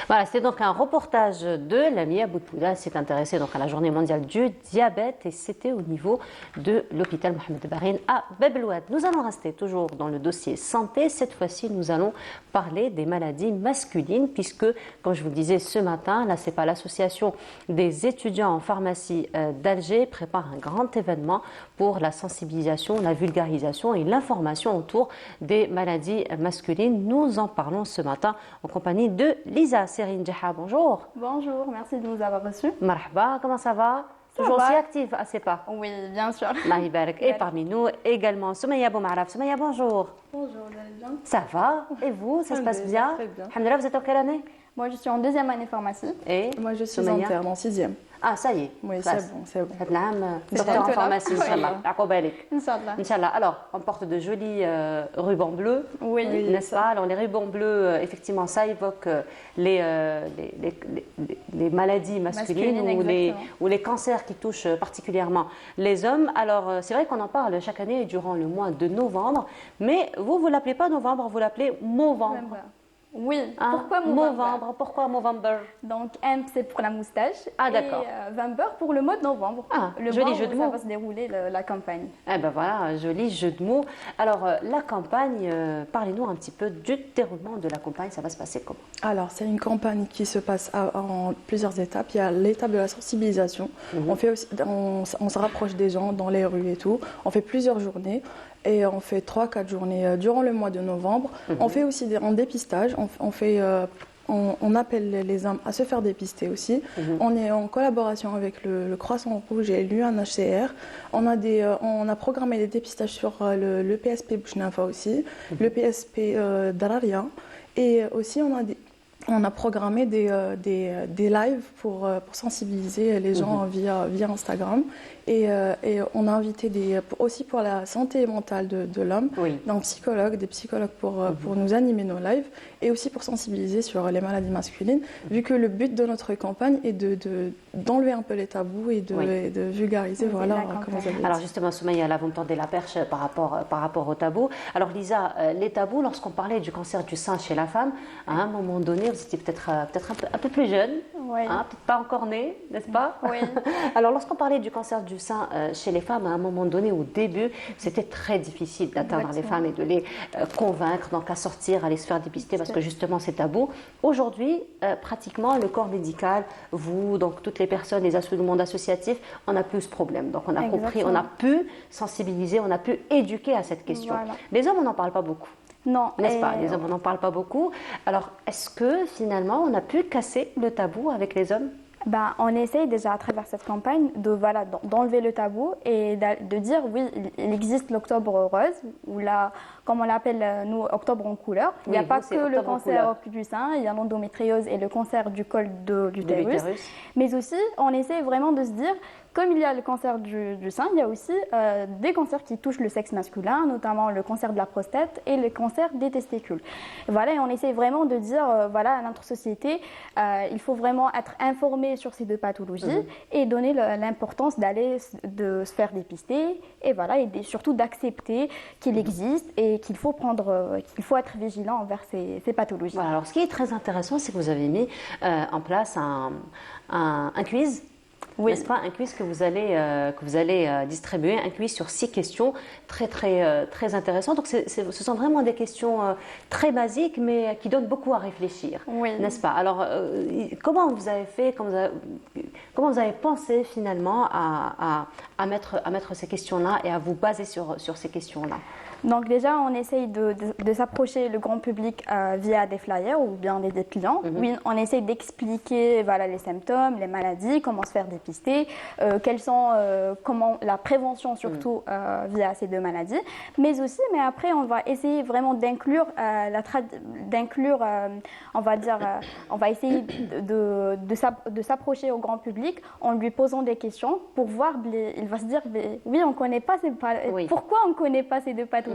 Speaker 1: Voilà, c'est donc un reportage de Lamia Boutouda, s'est intéressée donc à la journée mondiale du diabète et c'était au niveau de l'hôpital Mohamed Barine à Bab El Oued. Nous allons rester toujours dans le dossier santé. Cette fois-ci, nous allons parler des maladies masculines puisque, comme je vous le disais ce matin, la CEPA, l'association des étudiants en pharmacie d'Alger, prépare un grand événement pour la sensibilisation, la vulgarisation et l'information autour des maladies masculines. Nous en parlons ce matin en compagnie de Lisa Serine Djeha. Bonjour.
Speaker 15: Bonjour, merci de nous avoir reçus.
Speaker 1: Marhaba, comment ça va? Toujours aussi active à CEPA?
Speaker 15: Oui, bien sûr.
Speaker 1: Et parmi nous également Soumaya Boumaraf. Soumaya, bonjour.
Speaker 15: Bonjour, vous allez bien?
Speaker 1: Ça va? Et vous, ça se passe bien?
Speaker 15: Très bien.
Speaker 1: Alhamdoulilah, vous êtes en quelle année?
Speaker 15: Moi, je suis en 2e année pharmacie.
Speaker 1: Et
Speaker 15: moi, je suis en terme, en 6e.
Speaker 1: Ah, ça y est.
Speaker 15: Oui, c'est bon, c'est bon.
Speaker 1: Docteur en pharmacie, Inch'Allah.
Speaker 15: Inch'Allah.
Speaker 1: Alors, on porte de jolis rubans bleus,
Speaker 15: oui,
Speaker 1: n'est-ce pas? Alors, les rubans bleus, effectivement, ça évoque les maladies masculines ou les cancers qui touchent particulièrement les hommes. Alors, c'est vrai qu'on en parle chaque année durant le mois de novembre, mais vous ne l'appelez pas novembre, vous l'appelez Movembre.
Speaker 15: Oui, pourquoi Movember?
Speaker 1: Pourquoi Movember?
Speaker 15: Donc M c'est pour la moustache
Speaker 1: d'accord.
Speaker 15: Et Vember pour le mois de novembre. Le
Speaker 1: joli
Speaker 15: mois
Speaker 1: jeu de mots.
Speaker 15: Ça va se dérouler la campagne.
Speaker 1: Eh ben voilà, joli jeu de mots. Alors la campagne, parlez-nous un petit peu du déroulement de la campagne, ça va se passer comment?
Speaker 16: Alors c'est une campagne qui se passe en plusieurs étapes. Il y a l'étape de la sensibilisation. On fait aussi, on se rapproche des gens dans les rues et tout. On fait plusieurs journées. Et on fait 3-4 journées durant le mois de novembre. On fait aussi en dépistage, on appelle les hommes à se faire dépister aussi. On est en collaboration avec le Croissant Rouge et l'UNHCR. On a programmé des dépistages sur le PSP Bouchnafa aussi, le PSP Dararia. Et aussi on a programmé des lives pour sensibiliser les gens via Instagram. Et on a invité aussi pour la santé mentale de l'homme, des psychologues pour nous animer nos lives et aussi pour sensibiliser sur les maladies masculines, vu que le but de notre campagne est d'enlever un peu les tabous et de vulgariser, voilà, comme vous avez dit.
Speaker 1: Alors justement, Soumaïa, là, vous me tendez la perche par rapport aux tabous. Alors Lisa, les tabous, lorsqu'on parlait du cancer du sein chez la femme, à un moment donné, vous étiez peut-être un peu plus jeune, peut-être pas encore née, n'est-ce pas?
Speaker 15: Oui.
Speaker 1: Alors lorsqu'on parlait du cancer du sein chez les femmes, à un moment donné, au début, c'était très difficile d'atteindre les femmes et de les convaincre, donc à sortir, à aller se faire dépister, parce que justement c'est tabou. Aujourd'hui, pratiquement, le corps médical, vous, donc toutes les personnes, le monde associatif, on n'a plus ce problème. Donc on a compris, on a pu sensibiliser, on a pu éduquer à cette question.
Speaker 15: Voilà.
Speaker 1: Les hommes, on n'en parle pas beaucoup.
Speaker 15: Non.
Speaker 1: N'est-ce pas? Les hommes, on n'en parle pas beaucoup. Alors, est-ce que finalement, on a pu casser le tabou avec les hommes?
Speaker 15: On essaye déjà à travers cette campagne d'enlever le tabou et de dire oui, il existe l'octobre rose, ou comme on l'appelle nous, octobre en couleur. Il n'y a pas que le cancer du sein, il y a l'endométriose et le cancer du col de l'utérus. Mais aussi, on essaie vraiment de se dire, comme il y a le cancer du sein, il y a aussi des cancers qui touchent le sexe masculin, notamment le cancer de la prostate et le cancer des testicules. Voilà, et on essaie vraiment de dire, voilà, à notre société, il faut vraiment être informé sur ces deux pathologies et donner l'importance de se faire dépister et voilà, et surtout d'accepter qu'il existe et qu'il faut être vigilant envers ces pathologies.
Speaker 1: Voilà, alors ce qui est très intéressant, c'est que vous avez mis en place un quiz. Oui. N'est-ce pas, un quiz que vous allez distribuer, un quiz sur 6 questions très intéressantes. Donc ce sont vraiment des questions très basiques, mais qui donnent beaucoup à réfléchir, n'est-ce pas? Alors comment vous avez fait, comment vous avez pensé finalement à mettre ces questions-là et à vous baser sur ces questions-là?
Speaker 15: Donc déjà, on essaye de s'approcher le grand public via des flyers ou bien des dépliants. Oui, on essaye d'expliquer les symptômes, les maladies, comment se faire dépister, comment la prévention surtout via ces deux maladies. Mais après, on va essayer vraiment d'inclure, on va essayer de s'approcher au grand public en lui posant des questions pour voir, il va se dire, oui, on connaît pas pourquoi on ne connaît pas ces deux pathologies.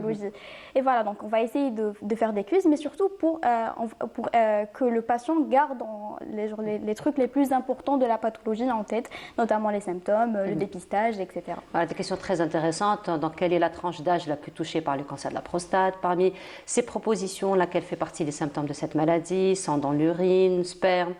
Speaker 15: Et voilà, donc on va essayer de faire des quiz, mais surtout pour que le patient garde les trucs les plus importants de la pathologie en tête, notamment les symptômes, le dépistage, etc.
Speaker 1: Voilà, des questions très intéressantes. Donc, quelle est la tranche d'âge la plus touchée par le cancer de la prostate? Parmi ces propositions, laquelle fait partie des symptômes de cette maladie? Sang dans l'urine, sperme,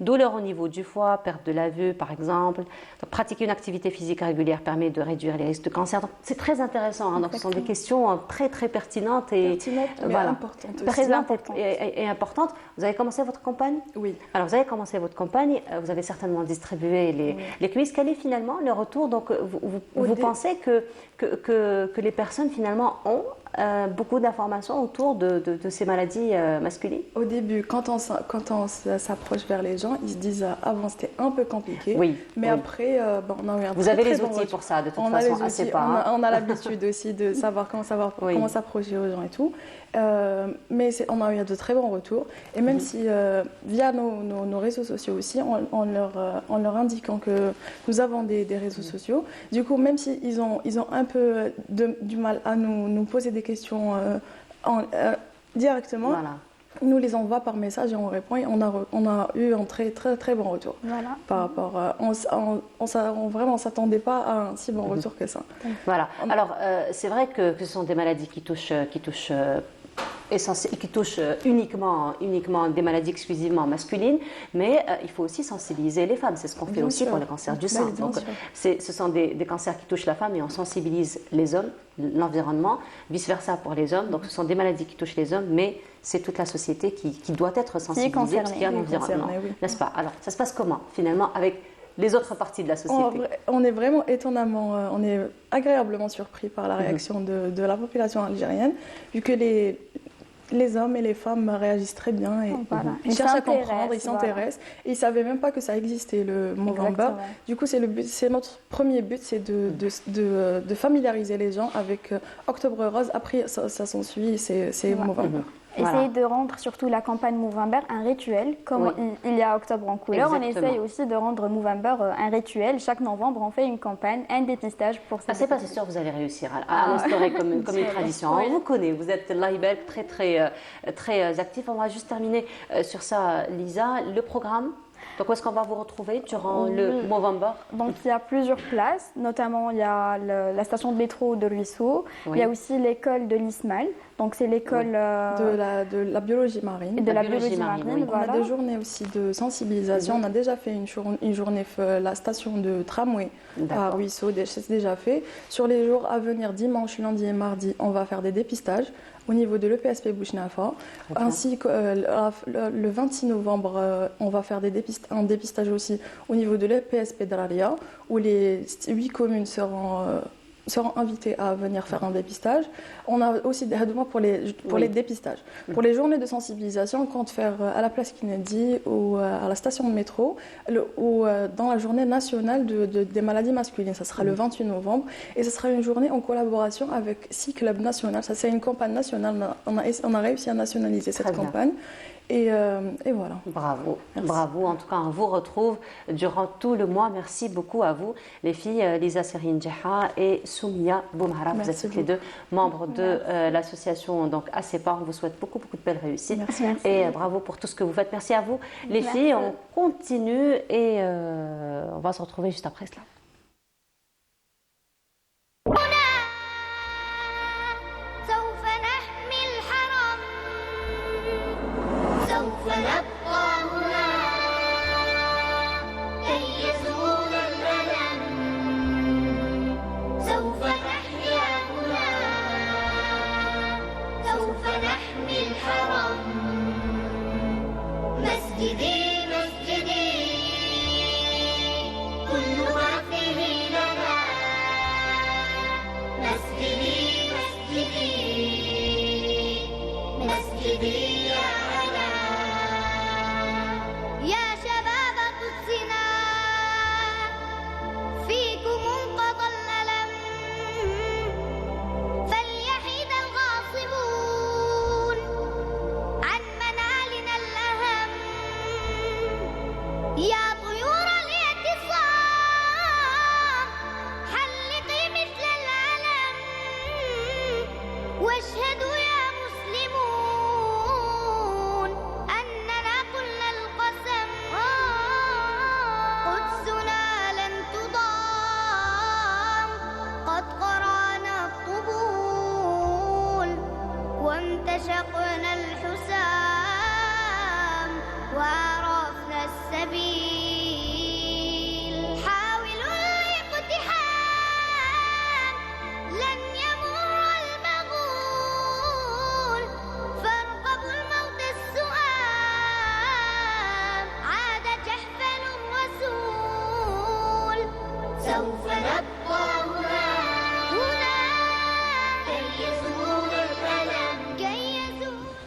Speaker 1: douleur au niveau du foie, perte de la vue par exemple. Donc, pratiquer une activité physique régulière permet de réduire les risques de cancer. Donc c'est très intéressant. Donc ce sont des questions très pertinentes et
Speaker 16: importantes.
Speaker 1: Pertinentes et importantes. Vous avez commencé votre campagne?
Speaker 16: Oui.
Speaker 1: Alors vous avez commencé votre campagne. Vous avez certainement distribué les quiz. Quel est finalement le retour? Donc vous pensez que les personnes finalement ont beaucoup d'informations autour de ces maladies masculines?
Speaker 16: Au début, quand on s'approche vers les gens, ils se disent avant c'était un peu compliqué, mais après on a eu un
Speaker 1: Vous avez les outils pour ça de toute façon,
Speaker 16: on a l'habitude aussi de savoir comment s'approcher aux gens et tout, mais on a eu de très bons retours et même si via nos réseaux sociaux aussi, en leur indiquant que nous avons des réseaux sociaux, du coup même s'ils ont un peu du mal à nous poser des questions directement, nous les envoie par message et on répond et on a eu un très bon retour par rapport on s'attendait pas à un si bon retour que ça.
Speaker 1: Voilà. Alors c'est vrai que ce sont des maladies qui touchent uniquement des maladies exclusivement masculines, mais il faut aussi sensibiliser les femmes. C'est ce qu'on fait aussi pour le cancer du sein. Donc, ce sont des cancers qui touchent la femme et on sensibilise les hommes, l'environnement, vice-versa pour les hommes. Donc ce sont des maladies qui touchent les hommes, mais c'est toute la société qui doit être sensibilisée parce qu'il y a l'environnement, n'est-ce pas? Alors ça se passe comment finalement avec les autres parties de la société?
Speaker 16: On est vraiment on est agréablement surpris par la réaction de la population algérienne, vu que les hommes et les femmes réagissent très bien et ils cherchent à comprendre, ils s'intéressent. Et ils ne savaient même pas que ça existait, le Movember. Du coup, c'est notre premier but, c'est de familiariser les gens avec Octobre Rose. Après, ça s'ensuit, c'est Movember.
Speaker 15: Essayer de rendre surtout la campagne Movember un rituel, comme il y a Octobre en couleur. Exactement. On essaye aussi de rendre Movember un rituel. Chaque novembre, on fait une campagne, un dépistage pour ça.
Speaker 1: C'est pas sûr que vous allez réussir à l'instaurer comme une tradition. On vous connaît, vous êtes Laïbel, très actif. On va juste terminer sur ça, Lisa. Le programme Donc où est-ce qu'on va vous retrouver durant le Movember?
Speaker 15: Donc il y a plusieurs places, notamment il y a la station de métro de Ruisseau, il y a aussi l'école de l'ISMAL, donc c'est l'école
Speaker 16: de la biologie marine.
Speaker 15: Et de la biologie marine,
Speaker 16: voilà. On a des journées aussi de sensibilisation. On a déjà fait une journée la station de tramway à Ruisseau, c'est déjà fait. Sur les jours à venir, dimanche, lundi et mardi, on va faire des dépistages au niveau de l'EPSP Bouchnafa, ainsi que le 26 novembre, on va faire un dépistage aussi au niveau de l'EPSP Draria, où les 8 communes seront invités à venir faire un dépistage. On a aussi des demandes pour les dépistages. Pour les journées de sensibilisation, on compte faire à la place Kennedy ou à la station de métro ou dans la journée nationale des maladies masculines. Ça sera le 28 novembre et ce sera une journée en collaboration avec 6 clubs nationaux. Ça, c'est une campagne nationale. On a réussi à nationaliser cette campagne. Et voilà.
Speaker 1: Bravo, bravo. En tout cas, on vous retrouve durant tout le mois. Merci beaucoup à vous, les filles Lisa Serine Djeha et Soumia Boumhara. Vous êtes toutes les deux membres de l'association ACEPA. On vous souhaite beaucoup de belles réussites.
Speaker 15: Merci.
Speaker 1: Et bravo pour tout ce que vous faites. Merci à vous, les filles. On continue et on va se retrouver juste après cela.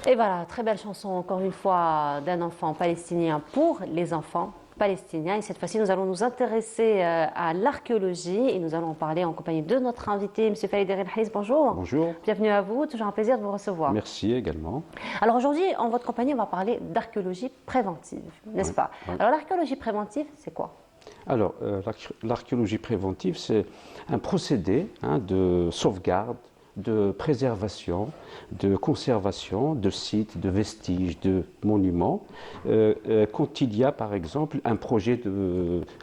Speaker 1: Et voilà, très belle chanson encore une fois d'un enfant palestinien pour les enfants palestiniens. Et cette fois-ci, nous allons nous intéresser à l'archéologie et nous allons en parler en compagnie de notre invité, M. Faïd El-Haïs. Bonjour.
Speaker 17: Bonjour.
Speaker 1: Bienvenue à vous, toujours un plaisir de vous recevoir.
Speaker 17: Merci également.
Speaker 1: Alors aujourd'hui, en votre compagnie, on va parler d'archéologie préventive, n'est-ce pas? Alors l'archéologie préventive, c'est quoi?
Speaker 17: Alors, l'archéologie préventive, c'est un procédé de sauvegarde, de préservation, de conservation de sites, de vestiges, de monuments, quand il y a par exemple un projet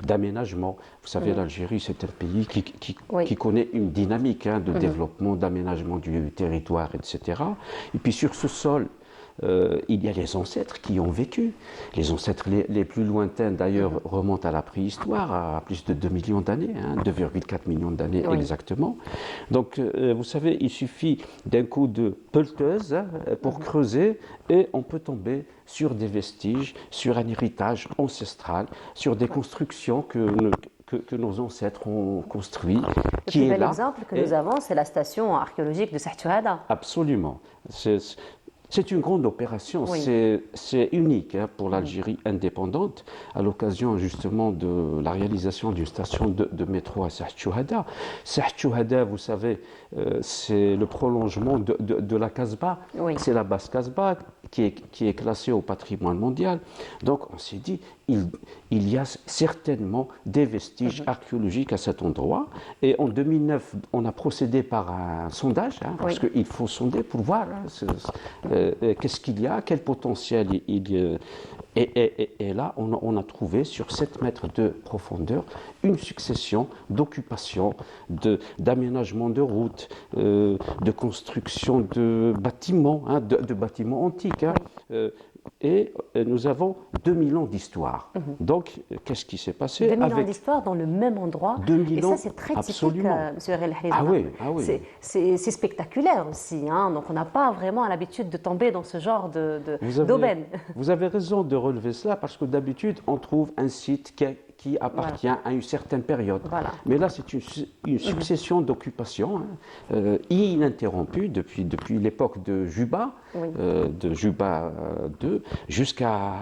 Speaker 17: d'aménagement. Vous savez, l'Algérie, c'est un pays qui connaît une dynamique de développement, d'aménagement du territoire, etc. Et puis sur ce sol, il y a les ancêtres qui ont vécu. Les ancêtres les plus lointains, d'ailleurs, remontent à la préhistoire, à plus de 2 millions d'années, 2,4 millions d'années exactement. Donc, vous savez, il suffit d'un coup de pelleteuse pour creuser et on peut tomber sur des vestiges, sur un héritage ancestral, sur des constructions que nos ancêtres ont construit, qui est là.
Speaker 1: L'exemple que nous avons, c'est la station archéologique de Sahtuhada.
Speaker 17: Absolument. C'est une grande opération, c'est unique pour l'Algérie indépendante, à l'occasion justement de la réalisation d'une station de métro à Sahtuhada. Sahtuhada, vous savez, c'est le prolongement de la Casbah, c'est la basse Casbah qui est classée au patrimoine mondial. Donc on s'est dit, il y a certainement des vestiges archéologiques à cet endroit. Et en 2009, on a procédé par un sondage, parce qu'il faut sonder pour voir qu'est-ce qu'il y a, quel potentiel Et là, on a trouvé sur 7 mètres de profondeur une succession d'occupations, d'aménagements de routes, de construction de bâtiments, de bâtiments antiques. Et nous avons 2000 ans d'histoire. Donc, qu'est-ce qui s'est passé
Speaker 1: 2000 ans d'histoire dans le même endroit.
Speaker 17: 2000
Speaker 1: et
Speaker 17: ans,
Speaker 1: ça, c'est très
Speaker 17: absolument.
Speaker 1: typique, M. El
Speaker 17: Ah oui, ah oui.
Speaker 1: C'est spectaculaire aussi. Donc, on n'a pas vraiment l'habitude de tomber dans ce genre d'aubaine.
Speaker 17: Vous avez raison de relever cela, parce que d'habitude, on trouve un site qui appartient à une certaine période.
Speaker 1: Voilà.
Speaker 17: Mais là, c'est une succession d'occupations ininterrompues depuis l'époque de Juba, de Juba II, jusqu'à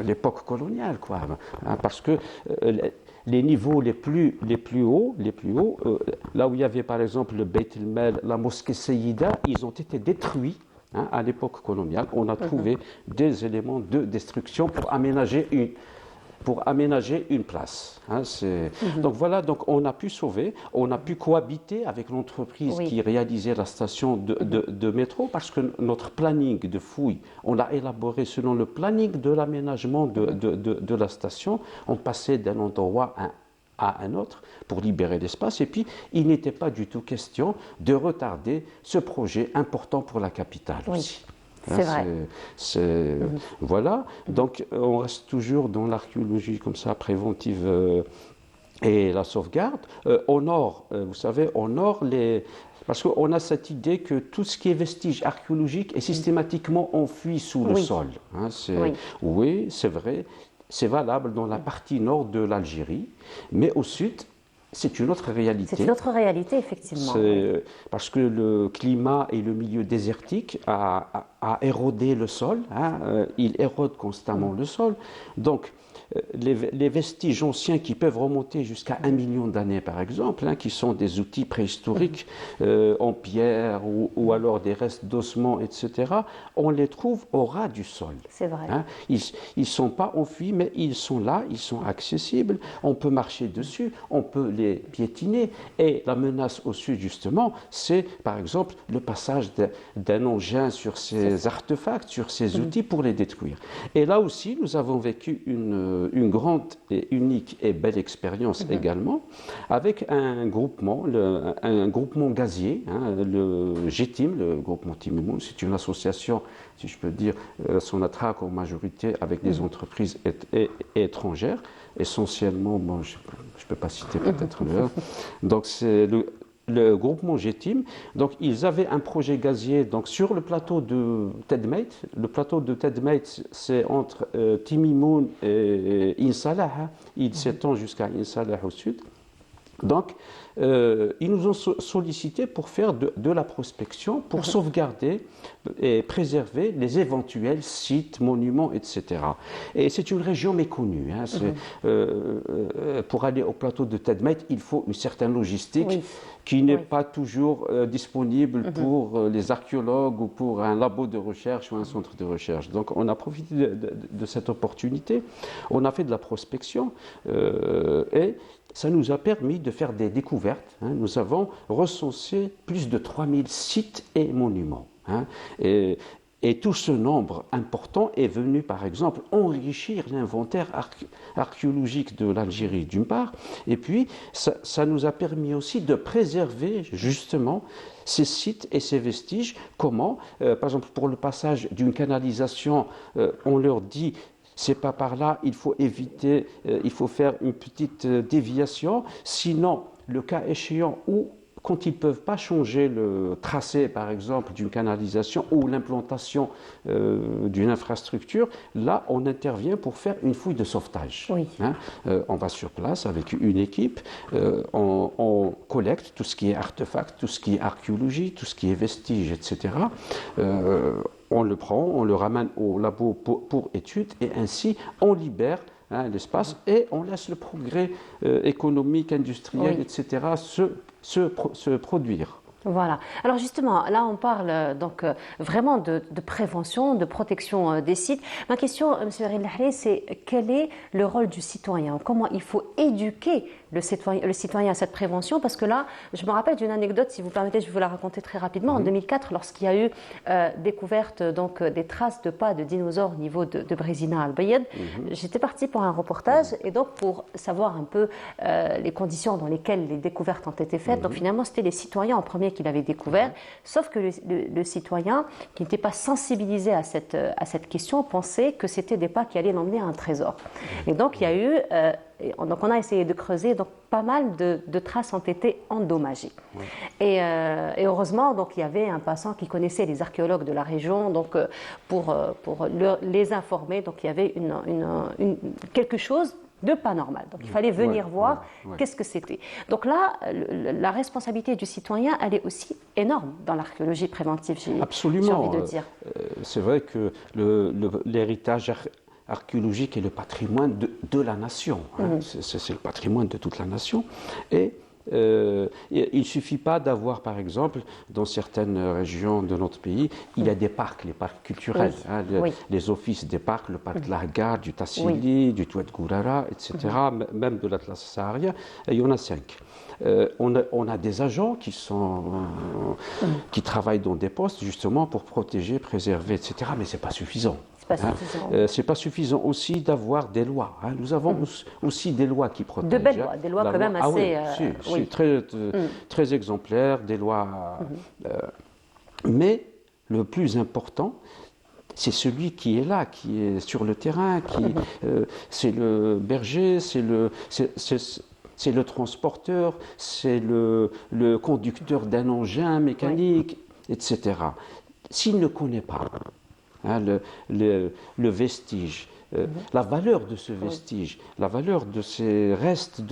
Speaker 17: l'époque coloniale, quoi. Parce que les niveaux les plus hauts, là où il y avait par exemple le Beit el-Mal, la mosquée Sayyida, ils ont été détruits. À l'époque coloniale, on a trouvé des éléments de destruction pour aménager une place. Donc voilà, donc on a pu sauver, on a pu cohabiter avec l'entreprise qui réalisait la station de métro, parce que notre planning de fouille, on l'a élaboré selon le planning de l'aménagement de la station. On passait d'un endroit à un autre pour libérer l'espace, et puis il n'était pas du tout question de retarder ce projet important pour la capitale aussi.
Speaker 1: C'est vrai.
Speaker 17: Voilà, donc on reste toujours dans l'archéologie comme ça, préventive et la sauvegarde. Au nord, vous savez, au nord, parce qu'on a cette idée que tout ce qui est vestige archéologique est systématiquement enfui sous le sol. Oui, c'est vrai, c'est valable dans la partie nord de l'Algérie, mais au sud, c'est une autre réalité.
Speaker 1: C'est une autre réalité, effectivement.
Speaker 17: Parce que le climat et le milieu désertique a érodé le sol. Il érode constamment le sol. Donc, les vestiges anciens qui peuvent remonter jusqu'à 1 million d'années, par exemple, qui sont des outils préhistoriques en pierre ou alors des restes d'ossements, etc., on les trouve au ras du sol.
Speaker 1: C'est vrai.
Speaker 17: Ils ne sont pas enfuis, mais ils sont là, ils sont accessibles, on peut marcher dessus, on peut les piétiner. Et la menace au sud, justement, c'est, par exemple, le passage d'un engin sur ces artefacts, sur ces outils pour les détruire. Et là aussi, nous avons vécu une grande et unique et belle expérience également, avec un groupement gazier, le GTIM, le groupement Timimoun. C'est une association, si je peux dire, Sonatrach en majorité, avec des entreprises étrangères, essentiellement, je ne peux pas citer peut-être le. Donc c'est le groupement GTIM. Donc ils avaient un projet gazier sur le plateau de Tedmait. Le plateau de Tedmait, c'est entre Timimoun et Insalah. Il s'étend jusqu'à Insalah au sud. Donc, ils nous ont sollicité pour faire de la prospection, pour sauvegarder et préserver les éventuels sites, monuments, etc. Et c'est une région méconnue. Pour aller au plateau de Tedmait, il faut une certaine logistique qui n'est pas toujours disponible pour les archéologues ou pour un labo de recherche ou un centre de recherche. Donc, on a profité de cette opportunité. On a fait de la prospection et ça nous a permis de faire des découvertes. Nous avons recensé plus de 3000 sites et monuments. Et tout ce nombre important est venu, par exemple, enrichir l'inventaire archéologique de l'Algérie, d'une part, et puis ça nous a permis aussi de préserver, justement, ces sites et ces vestiges. Comment par exemple, pour le passage d'une canalisation, on leur dit c'est pas par là, il faut éviter, il faut faire une petite déviation, sinon, le cas échéant où, quand ils ne peuvent pas changer le tracé, par exemple, d'une canalisation ou l'implantation d'une infrastructure, là, on intervient pour faire une fouille de sauvetage. On va sur place avec une équipe, on collecte tout ce qui est artefact, tout ce qui est archéologie, tout ce qui est vestiges, etc. On le prend, on le ramène au labo pour étude, et ainsi on libère l'espace et on laisse le progrès économique, industriel, etc. se produire.
Speaker 1: Voilà. Alors justement, là on parle donc vraiment de prévention, de protection des sites. Ma question, M. Rilahli, c'est quel est le rôle du citoyen? Comment il faut éduquer le citoyen à cette prévention? Parce que là, je me rappelle d'une anecdote, si vous permettez, je vais vous la raconter très rapidement. En 2004, lorsqu'il y a eu découverte donc, des traces de pas de dinosaures au niveau de Brézina Al-Bayed, j'étais partie pour un reportage et donc pour savoir un peu les conditions dans lesquelles les découvertes ont été faites. Donc finalement, c'était les citoyens en premier qui l'avaient découvert, sauf que le citoyen qui n'était pas sensibilisé à cette question pensait que c'était des pas qui allaient l'emmener à un trésor. Et donc il y a eu, donc on a essayé de creuser, donc pas mal de traces ont été endommagées. Et heureusement, donc il y avait un passant qui connaissait les archéologues de la région, donc pour les informer, donc il y avait quelque chose de pas normal. Donc il fallait venir voir qu'est-ce que c'était. Donc là, la responsabilité du citoyen, elle est aussi énorme dans l'archéologie préventive, j'ai envie de dire.
Speaker 17: C'est vrai que l'héritage archéologique est le patrimoine de la nation. C'est le patrimoine de toute la nation. Et il ne suffit pas d'avoir, par exemple, dans certaines régions de notre pays, il y a des parcs, les parcs culturels, les offices des parcs, le parc de la Garde, du Tassili, du Touet Gourara, etc., même de l'Atlas saharien, il y en a 5. On a des agents qui travaillent dans des postes justement pour protéger, préserver, etc., mais ce n'est pas suffisant. C'est pas suffisant aussi d'avoir des lois. Nous avons aussi des lois qui protègent.
Speaker 1: De belles lois, des lois quand même assez...
Speaker 17: très exemplaires, des lois... mais le plus important, c'est celui qui est là, qui est sur le terrain, c'est le berger, c'est le transporteur, c'est le conducteur d'un engin mécanique, etc. S'il ne connaît pas le vestige, la valeur de ce vestige, la valeur de ces restes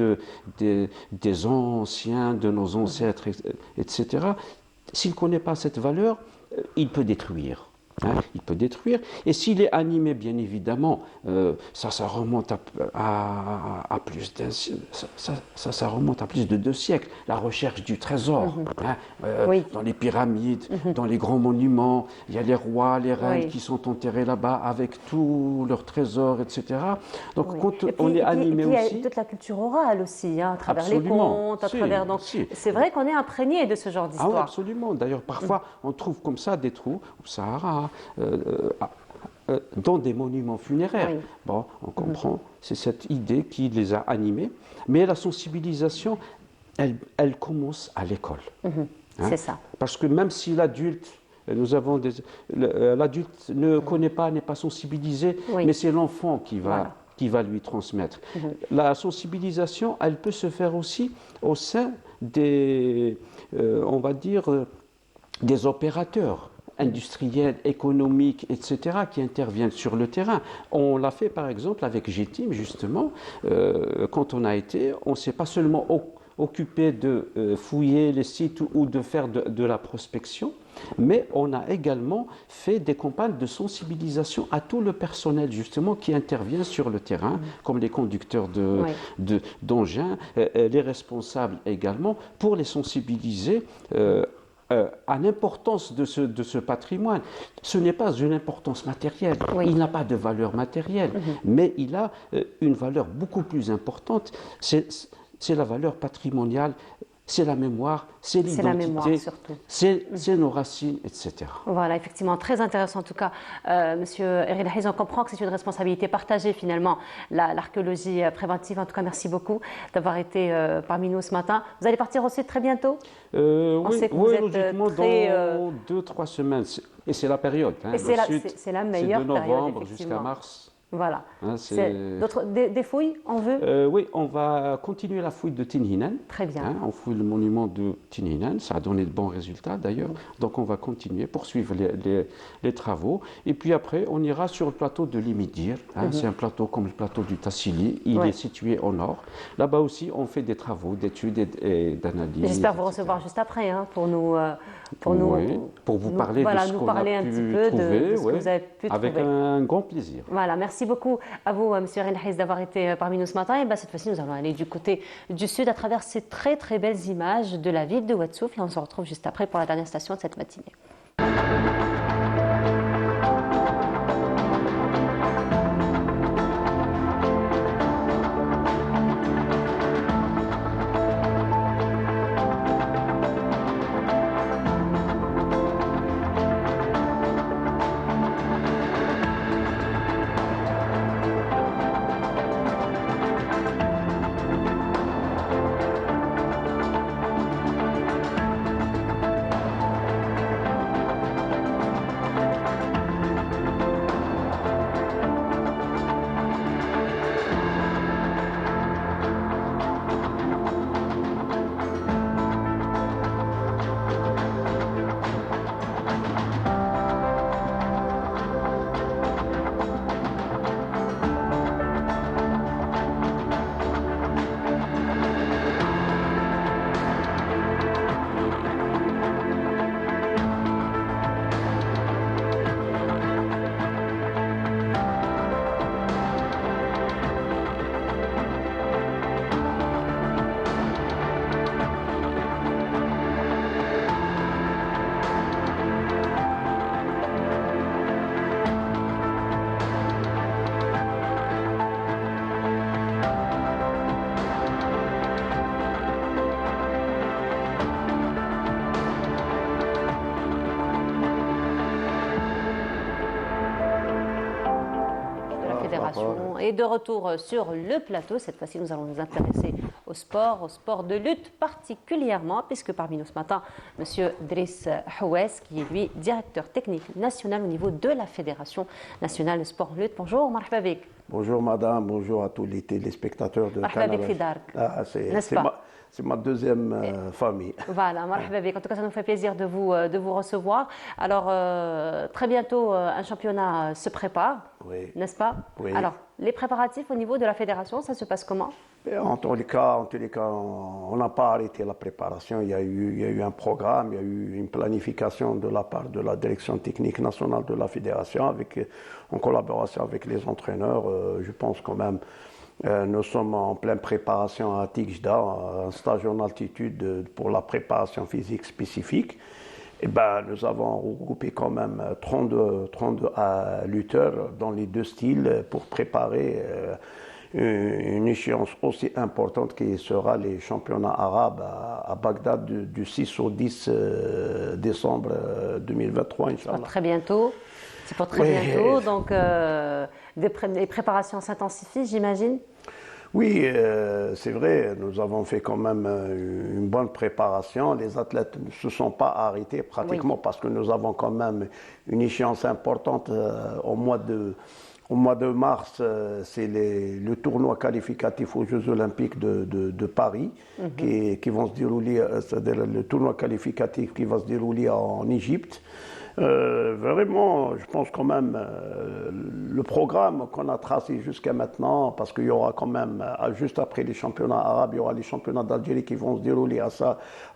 Speaker 17: des anciens, de nos ancêtres, etc., s'il ne connaît pas cette valeur, il peut détruire. Il peut détruire. Et s'il est animé, bien évidemment, ça remonte à plus ça remonte à plus de 2 siècles. La recherche du trésor, dans les pyramides, dans les grands monuments, il y a les rois, les reines qui sont enterrés là-bas avec tous leurs trésors, etc. Donc quand on est animé aussi...
Speaker 1: Il y a toute la culture orale aussi, à travers les contes, à travers... Donc c'est vrai qu'on est imprégné de ce genre d'histoire.
Speaker 17: Ah oui, absolument. D'ailleurs, parfois, on trouve comme ça des trous au Sahara, dans des monuments funéraires. Bon, on comprend, c'est cette idée qui les a animés. Mais la sensibilisation, elle commence à l'école.
Speaker 1: C'est ça.
Speaker 17: Parce que même si l'adulte, l'adulte ne connaît pas, n'est pas sensibilisé, mais c'est l'enfant qui va lui transmettre. La sensibilisation, elle peut se faire aussi au sein des, on va dire, des opérateurs industriels, économiques, etc., qui interviennent sur le terrain. On l'a fait par exemple avec GTIM, justement, quand on a été, on ne s'est pas seulement occupé de fouiller les sites ou de faire de la prospection, mais on a également fait des campagnes de sensibilisation à tout le personnel justement qui intervient sur le terrain, comme les conducteurs d'engins, les responsables également, pour les sensibiliser à l'importance de ce patrimoine. Ce n'est pas une importance matérielle, il n'a pas de valeur matérielle, mais il a une valeur beaucoup plus importante, c'est la valeur patrimoniale, c'est la mémoire, c'est l'identité, c'est nos racines, etc.
Speaker 1: Voilà, effectivement, très intéressant en tout cas. Monsieur Rilahli, on comprend que c'est une responsabilité partagée finalement, l'archéologie préventive. En tout cas, merci beaucoup d'avoir été parmi nous ce matin. Vous allez partir aussi très bientôt?
Speaker 17: Oui, logiquement dans 2-3 semaines. Et c'est la période.
Speaker 1: C'est la meilleure période.
Speaker 17: C'est de novembre jusqu'à mars.
Speaker 1: Voilà. Des fouilles, on veut
Speaker 17: Oui, on va continuer la fouille de Tinhinan.
Speaker 1: Très bien.
Speaker 17: On fouille le monument de Tinhinan, ça a donné de bons résultats d'ailleurs. Donc on va continuer, poursuivre les travaux. Et puis après, on ira sur le plateau de Limidir. C'est un plateau comme le plateau du Tassili. Il est situé au nord. Là-bas aussi, on fait des travaux d'études et d'analyses.
Speaker 1: J'espère vous recevoir juste après
Speaker 17: pour vous parler de ce qu'on a pu trouver.
Speaker 1: de ce que vous avez pu
Speaker 17: avec
Speaker 1: trouver.
Speaker 17: un grand plaisir.
Speaker 1: Voilà, merci. Merci beaucoup à vous, Monsieur Renhaïs, d'avoir été parmi nous ce matin. Et cette fois-ci, nous allons aller du côté du sud à travers ces très très belles images de la ville de Ouadsouf. Et on se retrouve juste après pour la dernière station de cette matinée. Et de retour sur le plateau, cette fois-ci nous allons nous intéresser au sport de lutte particulièrement, puisque parmi nous ce matin, M. Driss Houes, qui est lui directeur technique national au niveau de la Fédération nationale de sport lutte. Bonjour, marhaba bik.
Speaker 18: Bonjour madame, bonjour à tous les téléspectateurs de Canal. C'est ma deuxième famille.
Speaker 1: Voilà, marhaba bik. En tout cas, ça nous fait plaisir de vous recevoir. Alors, très bientôt, un championnat se prépare, n'est-ce pas?
Speaker 18: Oui.
Speaker 1: Alors, les préparatifs au niveau de la fédération, ça se passe comment?
Speaker 18: En tous les cas, on n'a pas arrêté la préparation. Il y a eu un programme, il y a eu une planification de la part de la direction technique nationale de la fédération, en collaboration avec les entraîneurs. Je pense quand même, nous sommes en pleine préparation à Tigda, un stage en altitude pour la préparation physique spécifique. Et nous avons regroupé quand même 32 lutteurs dans les deux styles pour préparer une échéance aussi importante qui sera les championnats arabes à Bagdad du 6 au 10 décembre 2023, Inch'Allah.
Speaker 1: Très bientôt. C'est pour très bientôt. Donc, les préparations s'intensifient, j'imagine?
Speaker 18: Oui, c'est vrai, nous avons fait quand même une bonne préparation. Les athlètes ne se sont pas arrêtés pratiquement parce que nous avons quand même une échéance importante au mois de mars. C'est le tournoi qualificatif aux Jeux Olympiques de Paris qui vont se dérouler, c'est-à-dire le tournoi qualificatif qui va se dérouler en Égypte. Vraiment, je pense quand même le programme qu'on a tracé jusqu'à maintenant, parce qu'il y aura quand même, juste après les championnats arabes, il y aura les championnats d'Algérie qui vont se dérouler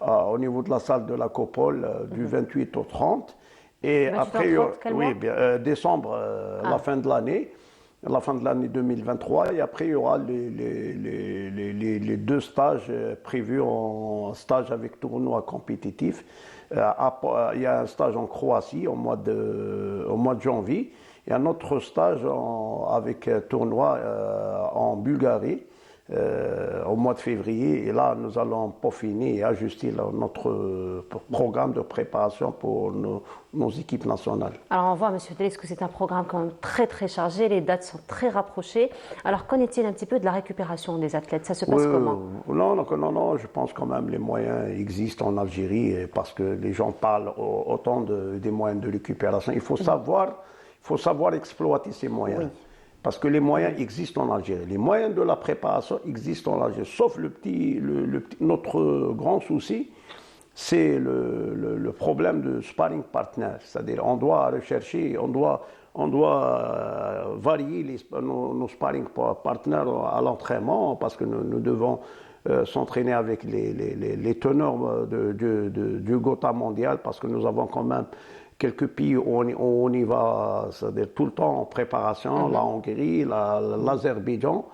Speaker 18: au niveau de la salle de la Copole du 28 au 30. Et après, décembre, la fin de l'année. La fin de l'année 2023, et après il y aura les deux stages prévus en stage avec tournoi compétitif. Il y a un stage en Croatie au mois de janvier et un autre stage avec tournoi en Bulgarie au mois de février. Et là, nous allons peaufiner et ajuster notre programme de préparation pour nos équipes nationales.
Speaker 1: Alors, on voit, M. Driss, que c'est un programme quand même très, très chargé. Les dates sont très rapprochées. Alors, qu'en est-il un petit peu de la récupération des athlètes? Ça se passe comment?
Speaker 18: Non, je pense quand même les moyens existent en Algérie parce que les gens parlent autant des moyens de récupération. Il faut savoir exploiter ces moyens. Oui. Parce que les moyens existent en Algérie. Les moyens de la préparation existent en Algérie. Sauf notre grand souci, c'est le problème de sparring partner. C'est-à-dire on doit rechercher, on doit varier nos sparring partners à l'entraînement parce que nous devons s'entraîner avec les teneurs du Gotha mondial parce que nous avons quand même quelques pays où on y va, c'est-à-dire tout le temps en préparation, la Hongrie, l'Azerbaïdjan.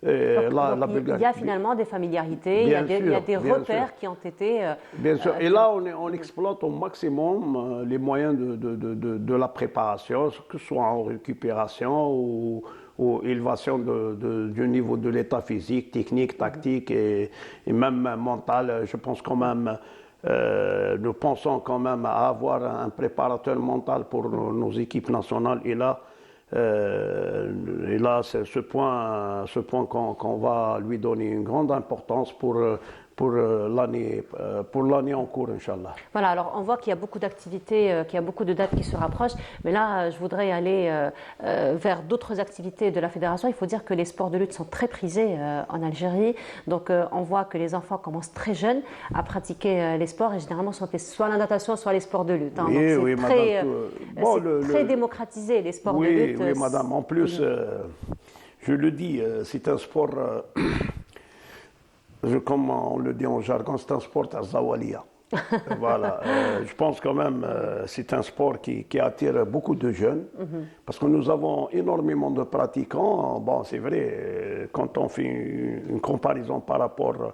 Speaker 1: Donc, il y a finalement des familiarités, il y a des repères qui ont été...
Speaker 18: bien sûr, et là on exploite au maximum les moyens de la préparation, que ce soit en récupération ou élévation du niveau de l'état physique, technique, tactique et même mental. Je pense quand même, nous pensons quand même à avoir un préparateur mental pour nos équipes nationales et là, c'est ce point qu'on va lui donner une grande importance pour l'année en cours, Inch'Allah.
Speaker 1: Voilà, alors on voit qu'il y a beaucoup d'activités, qu'il y a beaucoup de dates qui se rapprochent, mais là, je voudrais aller vers d'autres activités de la fédération. Il faut dire que les sports de lutte sont très prisés en Algérie, donc on voit que les enfants commencent très jeunes à pratiquer les sports et généralement soit la natation, soit les sports de lutte. Hein.
Speaker 18: Oui,
Speaker 1: donc
Speaker 18: oui,
Speaker 1: très,
Speaker 18: madame.
Speaker 1: Très démocratisé, les sports de lutte.
Speaker 18: Oui, madame. En plus, je le dis, c'est un sport... comme on le dit en jargon, c'est un sport à Zawalia. Voilà. Je pense quand même c'est un sport qui attire beaucoup de jeunes parce que nous avons énormément de pratiquants. Bon, c'est vrai, quand on fait une comparaison par rapport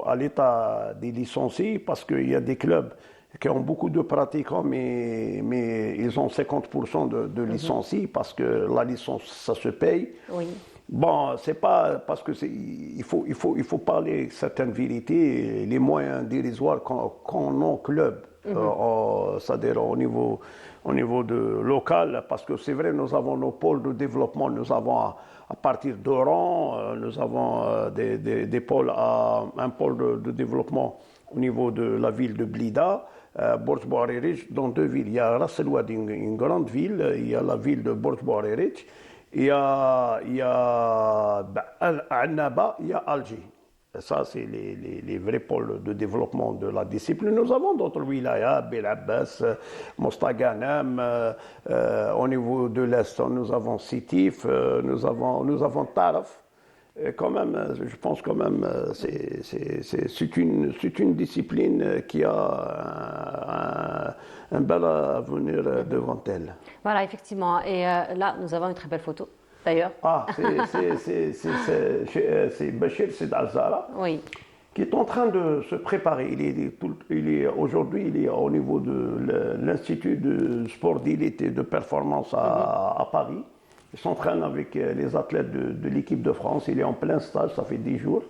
Speaker 18: à l'état des licenciés, parce qu'il y a des clubs qui ont beaucoup de pratiquants, mais ils ont 50% de licenciés parce que la licence, ça se paye. Oui. Bon, c'est pas parce que il faut parler certaines vérités, les moyens dérisoires qu'on a au club, c'est-à-dire au niveau local, parce que c'est vrai, nous avons nos pôles de développement, nous avons à partir d'Oran, nous avons des pôles, un pôle de développement au niveau de la ville de Blida, Borj Bouarerich, dans deux villes. Il y a Ras El Oued, une grande ville, il y a la ville de Borj Bouarerich. Il y a Annaba, il y a Alger. Ça, c'est les vrais pôles de développement de la discipline. Nous avons d'autres wilayas, Bel Abbas, Mostaganem, au niveau de l'Est, nous avons Sitif, nous avons Taraf. Et quand même, je pense quand même, c'est une discipline qui a un bel avenir devant elle.
Speaker 1: Voilà, effectivement. Et là, nous avons une très belle photo, d'ailleurs.
Speaker 18: Ah, c'est Bachir Sid Al-Zara, oui, qui est en train de se préparer. Aujourd'hui, il est au niveau de l'Institut de sport d'élite et de performance à Paris. Il s'entraîne avec les athlètes de l'équipe de France. Il est en plein stage, ça fait 10 jours.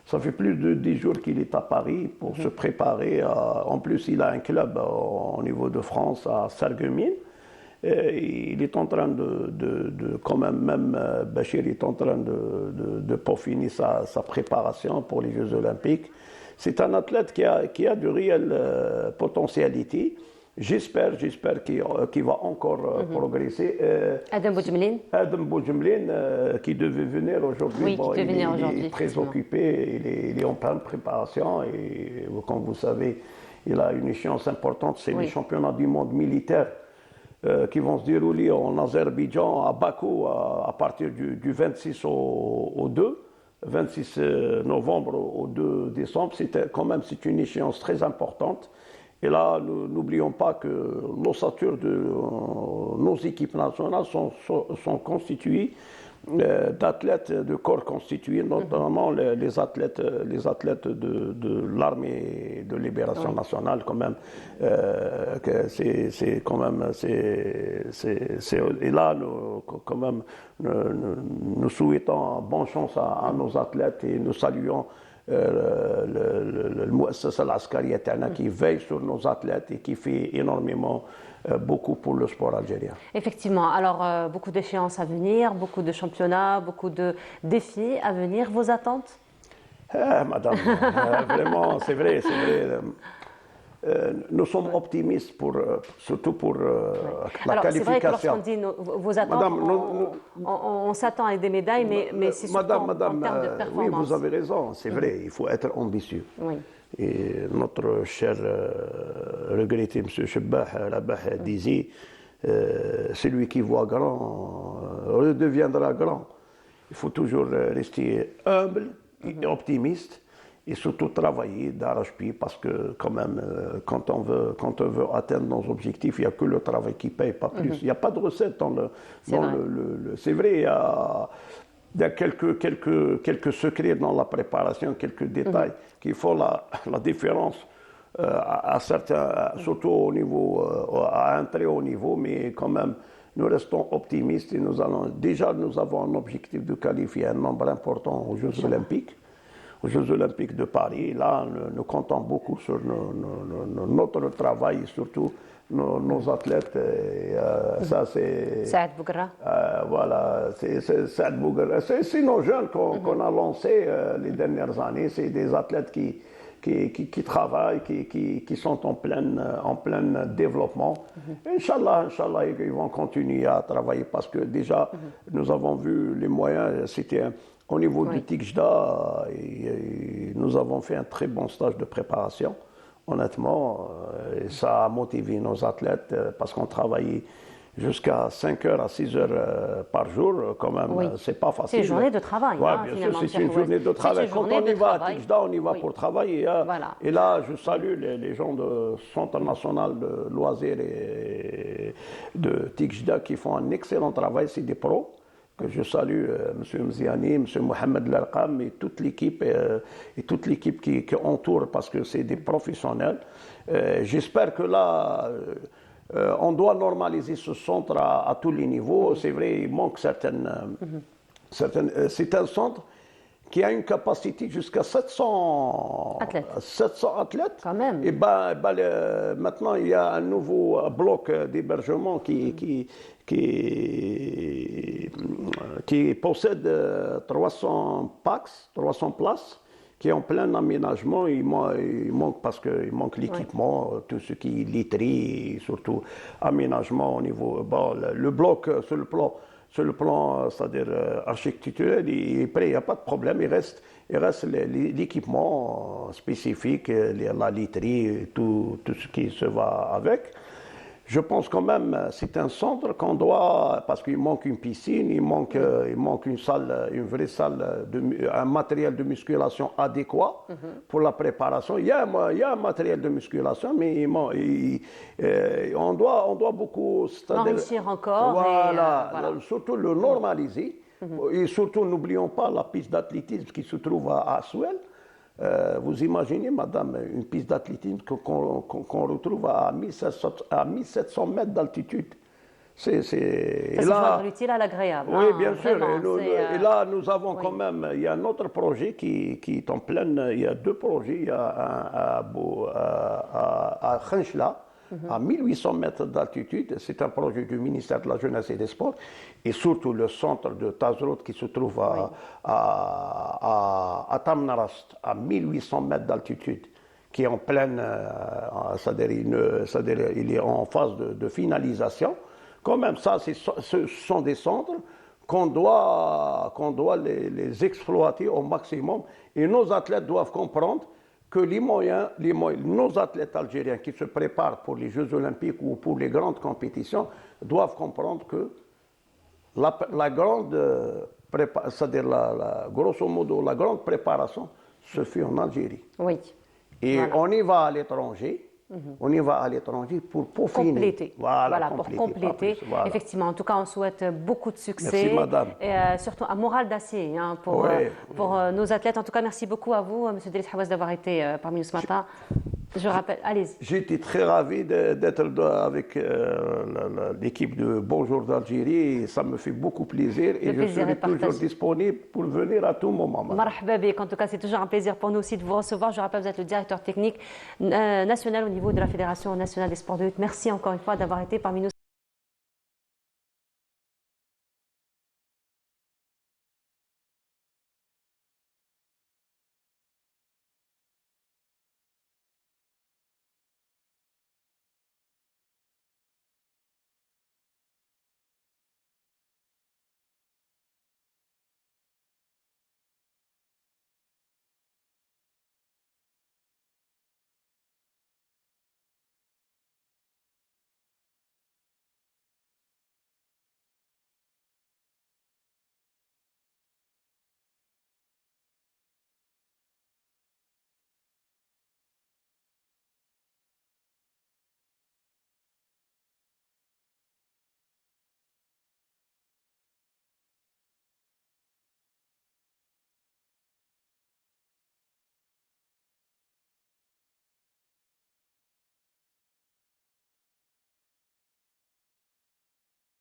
Speaker 18: Ça fait plus de 10 jours qu'il est à Paris pour se préparer. En plus, il a un club au niveau de France à Sarreguemines. Il est en train quand même Bachir est en train de peaufiner sa préparation pour les Jeux Olympiques. C'est un athlète qui a de réelles potentialités. J'espère qu'il va encore progresser.
Speaker 1: Adam Boudjemline.
Speaker 18: Adam Boudjemline, qui devait venir aujourd'hui.
Speaker 1: Oui, qui devait venir aujourd'hui.
Speaker 18: Il est très occupé, il est en pleine préparation. Et comme vous savez, il a une échéance importante, c'est les championnats du monde militaire qui vont se dérouler en Azerbaïdjan, à Bakou, à partir du 26 au 2. 26 novembre au 2 décembre. C'est une échéance très importante. Et là, n'oublions pas que l'ossature de nos équipes nationales sont constituées d'athlètes de corps constitués, notamment les athlètes de l'armée de libération nationale, quand même. Et là, quand même, nous souhaitons bonne chance à nos athlètes et nous saluons le Mouassasa al-Askariya qui veille sur nos athlètes et qui fait énormément, beaucoup pour le sport algérien.
Speaker 1: Effectivement, alors beaucoup d'échéances à venir, beaucoup de championnats, beaucoup de défis à venir. Vos attentes?
Speaker 18: Madame, vraiment, c'est vrai. Nous sommes optimistes, surtout pour la qualification.
Speaker 1: C'est vrai que lorsqu'on dit vos attentes, Madame, on s'attend à des médailles, mais c'est surtout en termes de performance.
Speaker 18: Oui, vous avez raison, c'est vrai, il faut être ambitieux. Oui. Et notre cher regretté M. Chebbah Rabah disait, celui qui voit grand redeviendra grand. Il faut toujours rester humble et optimiste. et surtout travailler d'arrache-pied parce que quand même, quand on veut atteindre nos objectifs, il n'y a que le travail qui paye, pas plus. Il n'y a pas de recette dans le... C'est vrai, il y a quelques secrets dans la préparation, quelques détails qui font la différence à certains, surtout au niveau, à un très haut niveau, mais quand même, nous restons optimistes et nous avons un objectif de qualifier un nombre important aux Jeux Olympiques. Aux Jeux Olympiques de Paris. Là, nous comptons beaucoup sur notre travail et surtout nos athlètes. Ça, c'est...
Speaker 1: Saad Bougra.
Speaker 18: Voilà, c'est Saad Bougra. C'est nos jeunes qu'on a lancés les dernières années. C'est des athlètes qui travaillent, qui sont en plein développement. Inch'Allah, ils vont continuer à travailler parce que déjà, nous avons vu les moyens. C'était au niveau du TICJDA, nous avons fait un très bon stage de préparation. Honnêtement, ça a motivé nos athlètes parce qu'on travaillait jusqu'à 5 heures à 6 heures par jour. Quand même, c'est pas facile.
Speaker 1: C'est une journée de travail.
Speaker 18: Oui, bien sûr, c'est une journée de travail. Quand on y va à TICJDA, on y va pour travailler. Et là, je salue les gens du Centre national de loisirs et de TICJDA qui font un excellent travail. C'est des pros. Que je salue M. Mziani, M. Mohamed Larqam et toute l'équipe qui entoure parce que c'est des professionnels. J'espère que là, on doit normaliser ce centre à tous les niveaux. C'est vrai, il manque certaines. C'est un centre qui a une capacité jusqu'à 700 athlètes.
Speaker 1: Quand même.
Speaker 18: Et maintenant, il y a un nouveau bloc d'hébergement qui possède 300 places, qui est en plein aménagement. Il manque parce qu'il manque l'équipement, tout ce qui est literie, surtout aménagement au niveau. Le bloc sur le plan, c'est-à-dire architectural, il est prêt, il n'y a pas de problème. Il reste l'équipement spécifique, la literie, tout ce qui se va avec. Je pense quand même c'est un centre qu'on doit, parce qu'il manque une piscine, il manque une salle, une vraie salle, un matériel de musculation adéquat pour la préparation. Il y a un matériel de musculation, mais on doit beaucoup
Speaker 1: enrichir encore.
Speaker 18: Voilà, surtout le normaliser. Et surtout, n'oublions pas la piste d'athlétisme qui se trouve à Aswell. Vous imaginez, madame, une piste d'athlétisme qu'on retrouve à 1700 mètres d'altitude.
Speaker 1: Ça joindre l'utile à l'agréable.
Speaker 18: Oui, bien sûr. Et là, nous avons quand même, il y a un autre projet qui est en pleine, il y a deux projets. Il y a un à Khenchla, à 1800 mètres d'altitude. C'est un projet du ministère de la Jeunesse et des Sports. Et surtout le centre de Tazrot qui se trouve à Tamnarast, à 1800 mètres d'altitude, qui est en pleine, c'est-à-dire il est en phase de finalisation. Quand même, ça, ce sont des centres qu'on doit les exploiter au maximum. Et nos athlètes doivent comprendre que nos athlètes algériens qui se préparent pour les Jeux Olympiques ou pour les grandes compétitions doivent comprendre que la grande c'est-à-dire grosso modo, la grande préparation se fait en Algérie.
Speaker 1: Oui.
Speaker 18: Et on y va à l'étranger. On y va à l'étranger pour peaufiner.
Speaker 1: Compléter.
Speaker 18: Voilà,
Speaker 1: pour compléter.
Speaker 18: Voilà.
Speaker 1: Effectivement, en tout cas, on souhaite beaucoup de succès.
Speaker 18: Merci, madame.
Speaker 1: Et surtout un moral d'acier pour nos athlètes. En tout cas, merci beaucoup à vous, M. Delis Hawaz, d'avoir été parmi nous ce matin. Je rappelle, allez-y.
Speaker 18: J'étais très ravi d'être avec l'équipe de Bonjour d'Algérie. Ça me fait beaucoup plaisir et je serai toujours disponible pour venir à tout moment.
Speaker 1: Marhaba bik. En tout cas, c'est toujours un plaisir pour nous aussi de vous recevoir. Je rappelle, vous êtes le directeur technique national au niveau de la Fédération nationale des sports de lutte. Merci encore une fois d'avoir été parmi nous.